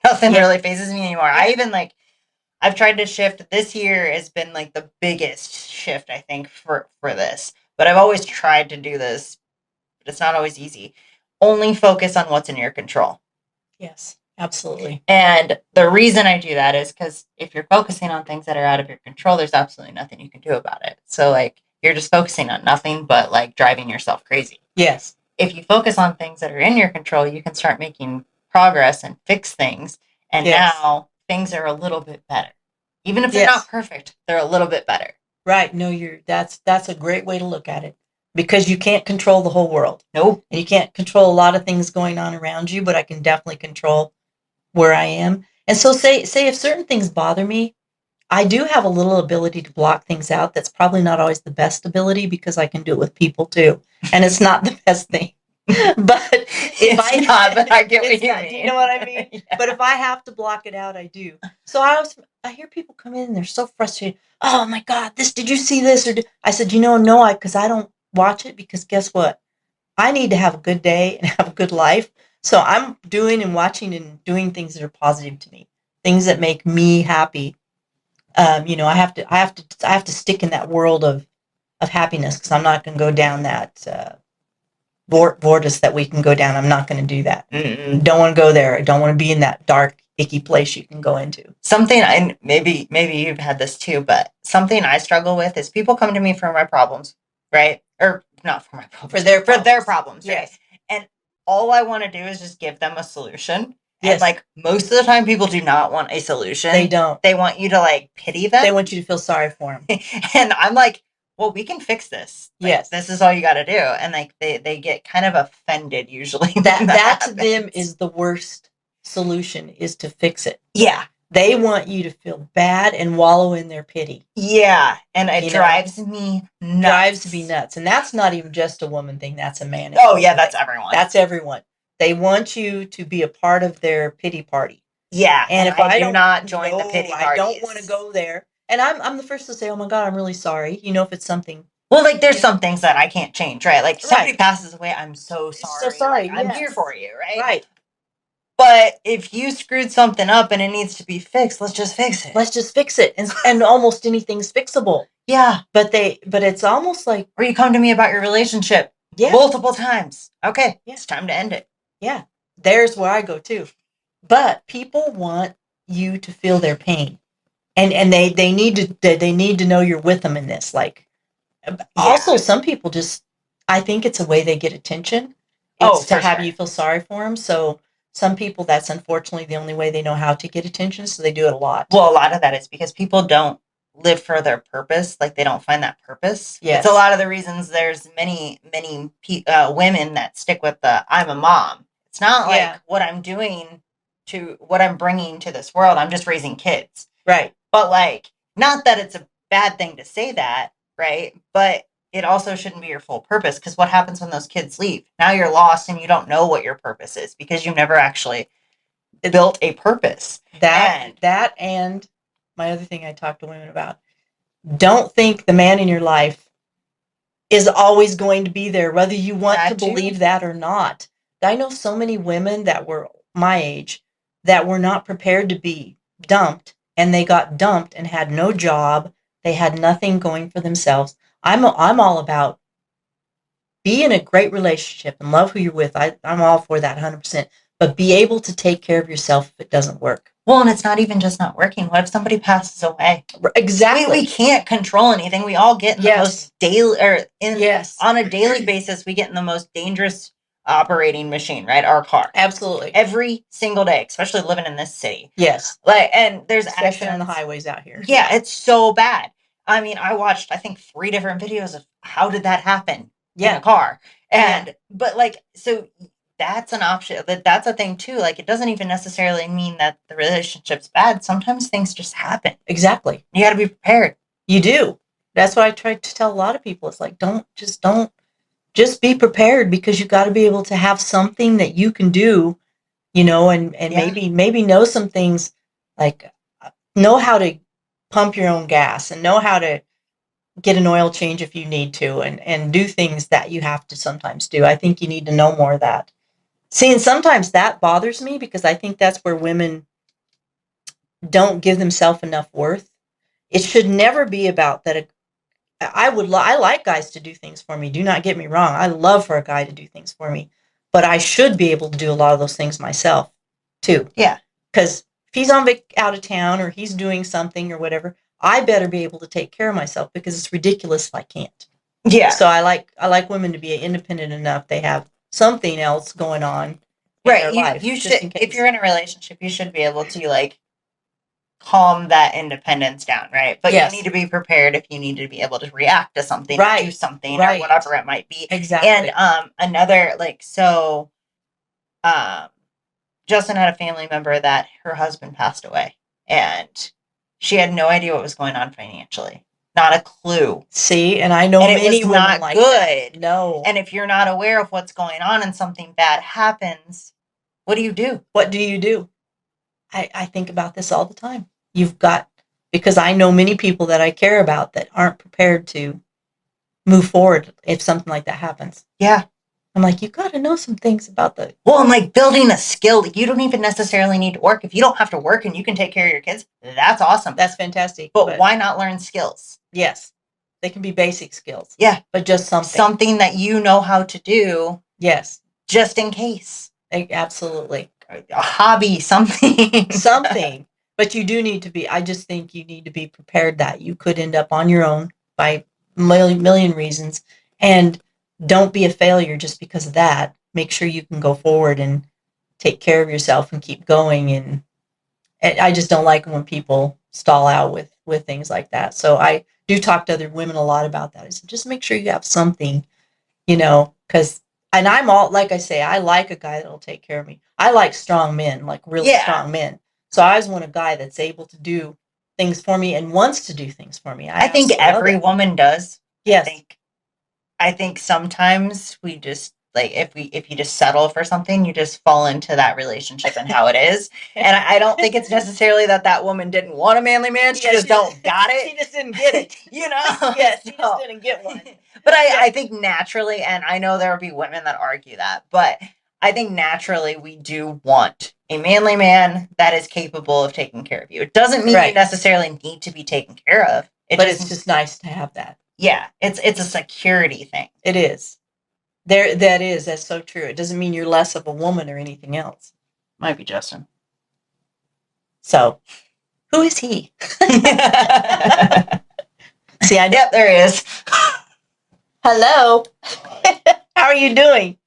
Nothing really phases me anymore. I've tried to shift. This year has been like the biggest shift, I think, for this. But I've always tried to do this, but it's not always easy. Only focus on what's in your control. Yes, absolutely. And the reason I do that is because if you're focusing on things that are out of your control, there's absolutely nothing you can do about it. So like you're just focusing on nothing but like driving yourself crazy. Yes. If you focus on things that are in your control, you can start making progress and fix things. And now things are a little bit better. Even if they're not perfect, they're a little bit better. Right. No, that's a great way to look at it, because you can't control the whole world. Nope. And you can't control a lot of things going on around you, but I can definitely control where I am. And so say if certain things bother me, I do have a little ability to block things out. That's probably not always the best ability, because I can do it with people too. And it's not the best thing. But if but I get what you mean. You know what I mean? Yeah. But if I have to block it out, I do. So I hear people come in and they're so frustrated. Oh my God, did you see this? I said, no, because I don't watch it, because guess what? I need to have a good day and have a good life. So I'm doing and watching and doing things that are positive to me, things that make me happy. I have to stick in that world of happiness, because I'm not going to go down that vortex that we can go down. I'm not going to do that. Mm-mm. Don't want to go there. I don't want to be in that dark, icky place you can go into. Something, and maybe you've had this too, but something I struggle with is people come to me for my problems, right? Or not for my problems, for their problems, yes. Right? And all I want to do is just give them a solution. Yes. And like most of the time, people do not want a solution. They don't. They want you to like pity them. They want you to feel sorry for them. And I'm like, well, we can fix this. Like, yes. This is all you got to do. And like they get kind of offended usually. That to them is the worst solution, is to fix it. Yeah. They want you to feel bad and wallow in their pity. Yeah, and it drives me nuts. Drives me nuts. And that's not even just a woman thing, that's a man. Oh, yeah, that's everyone. That's everyone. They want you to be a part of their pity party. Yeah, and if I do not join the pity parties. I don't want to go there. And I'm the first to say, oh my God, I'm really sorry. If it's something. Well, like there's some things that I can't change, right? Like somebody passes away, I'm so sorry. So sorry. Like, I'm here for you, right? Right. But if you screwed something up and it needs to be fixed, let's just fix it. Let's just fix it. And almost anything's fixable. Yeah. But it's almost like. Or you come to me about your relationship multiple times. Okay. Yeah. It's time to end it. Yeah. There's where I go too. But people want you to feel their pain. And they need to know you're with them in this. Like, also some people just, I think it's a way they get attention. It's to have you feel sorry for them. So some people, that's unfortunately the only way they know how to get attention. So they do it a lot. Well, a lot of that is because people don't live for their purpose. Like they don't find that purpose. Yes. It's a lot of the reasons there's many women that stick with the I'm a mom. It's not like what I'm doing to what I'm bringing to this world. I'm just raising kids. Right. But like, not that it's a bad thing to say that, right? But it also shouldn't be your full purpose, because what happens when those kids leave? Now you're lost and you don't know what your purpose is because you never actually built a purpose. That and my other thing I talk to women about, don't think the man in your life is always going to be there, whether you want to believe that or not. I know so many women that were my age that were not prepared to be dumped, and they got dumped and had no job. They had nothing going for themselves. I'm all about be in a great relationship and love who you're with. I'm all for that 100%. But be able to take care of yourself if it doesn't work. Well, and it's not even just not working. What if somebody passes away? Exactly. We can't control anything. We all get in the most daily, on a daily basis, we get in the most dangerous operating machine, right? Our car. Absolutely. Every single day, especially living in this city. Yes. And there's especially on the highways out here. Yeah, it's so bad. I mean, I watched, I think, 3 different videos of how did that happen in a car. But like, so that's an option. That's a thing too. Like, it doesn't even necessarily mean that the relationship's bad. Sometimes things just happen. Exactly. You got to be prepared. You do. That's what I try to tell a lot of people. It's like, just be prepared, because you got to be able to have something that you can do, and maybe know some things, like know how to pump your own gas and know how to get an oil change if you need to, and do things that you have to sometimes do. I think you need to know more of that. See, and sometimes that bothers me, because I think that's where women don't give themselves enough worth. It should never be about that. I like guys to do things for me. Do not get me wrong. I love for a guy to do things for me, but I should be able to do a lot of those things myself too. Yeah. Because if he's out of town, or he's doing something or whatever, I better be able to take care of myself, because it's ridiculous if I can't. Yeah. So I like women to be independent enough. They have something else going on in their life. You should, if you're in a relationship, you should be able to like calm that independence down, right? But you need to be prepared if you need to be able to react to something, or do something, or whatever it might be. Exactly. And another, like, so Justin had a family member that her husband passed away, and she had no idea what was going on financially. Not a clue. See, and I know many women not like good. That. No. And if you're not aware of what's going on and something bad happens, what do you do? What do you do? I think about this all the time. Because I know many people that I care about that aren't prepared to move forward if something like that happens. Yeah. I'm like, you got to know some things about the... Well, I'm like, building a skill. You don't even necessarily need to work. If you don't have to work and you can take care of your kids, that's awesome. That's fantastic. But why not learn skills? Yes. They can be basic skills. Yeah. But just something. Something that you know how to do. Yes. Just in case. Absolutely. A hobby, something. Something. But you do need to be, I just think you need to be prepared that you could end up on your own by a million reasons. And don't be a failure just because of that. Make sure you can go forward and take care of yourself and keep going. And I just don't like when people stall out with things like that. So I do talk to other women a lot about that. I said, just make sure you have something, because, and I'm all, like I say, I like a guy that'll take care of me. I like strong men, like really strong men. So I just want a guy that's able to do things for me and wants to do things for me. I think every woman does. Yes. I think sometimes we just like if you just settle for something, you just fall into that relationship and how it is. And I don't think it's necessarily that woman didn't want a manly man. She just don't got it. She just didn't get it. You know? Yeah, she just didn't get one. But I think naturally, and I know there will be women that argue that, but I think naturally we do want a manly man that is capable of taking care of you. It doesn't mean you necessarily need to be taken care of. It's just nice to have that. Yeah, it's a security thing. It is. That's so true. It doesn't mean you're less of a woman or anything else. Might be Justin. So, who is he? See, yep, there he is. Hello. How are you doing?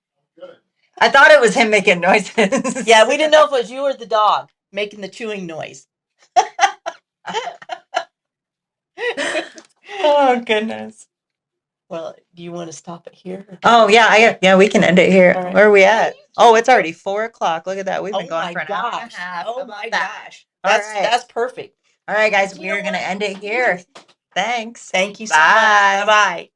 Good. I thought it was him making noises. Yeah, we didn't know if it was you or the dog making the chewing noise. Oh, goodness. Well, do you want to stop it here? Oh, yeah, we can end it here. Right. Where are we at? Oh, it's already 4:00. Look at that. We've been going for an hour and a half. Oh, my gosh. That's perfect. All right, guys, we are going to end it here. Thanks. Thank you so much. Bye-bye.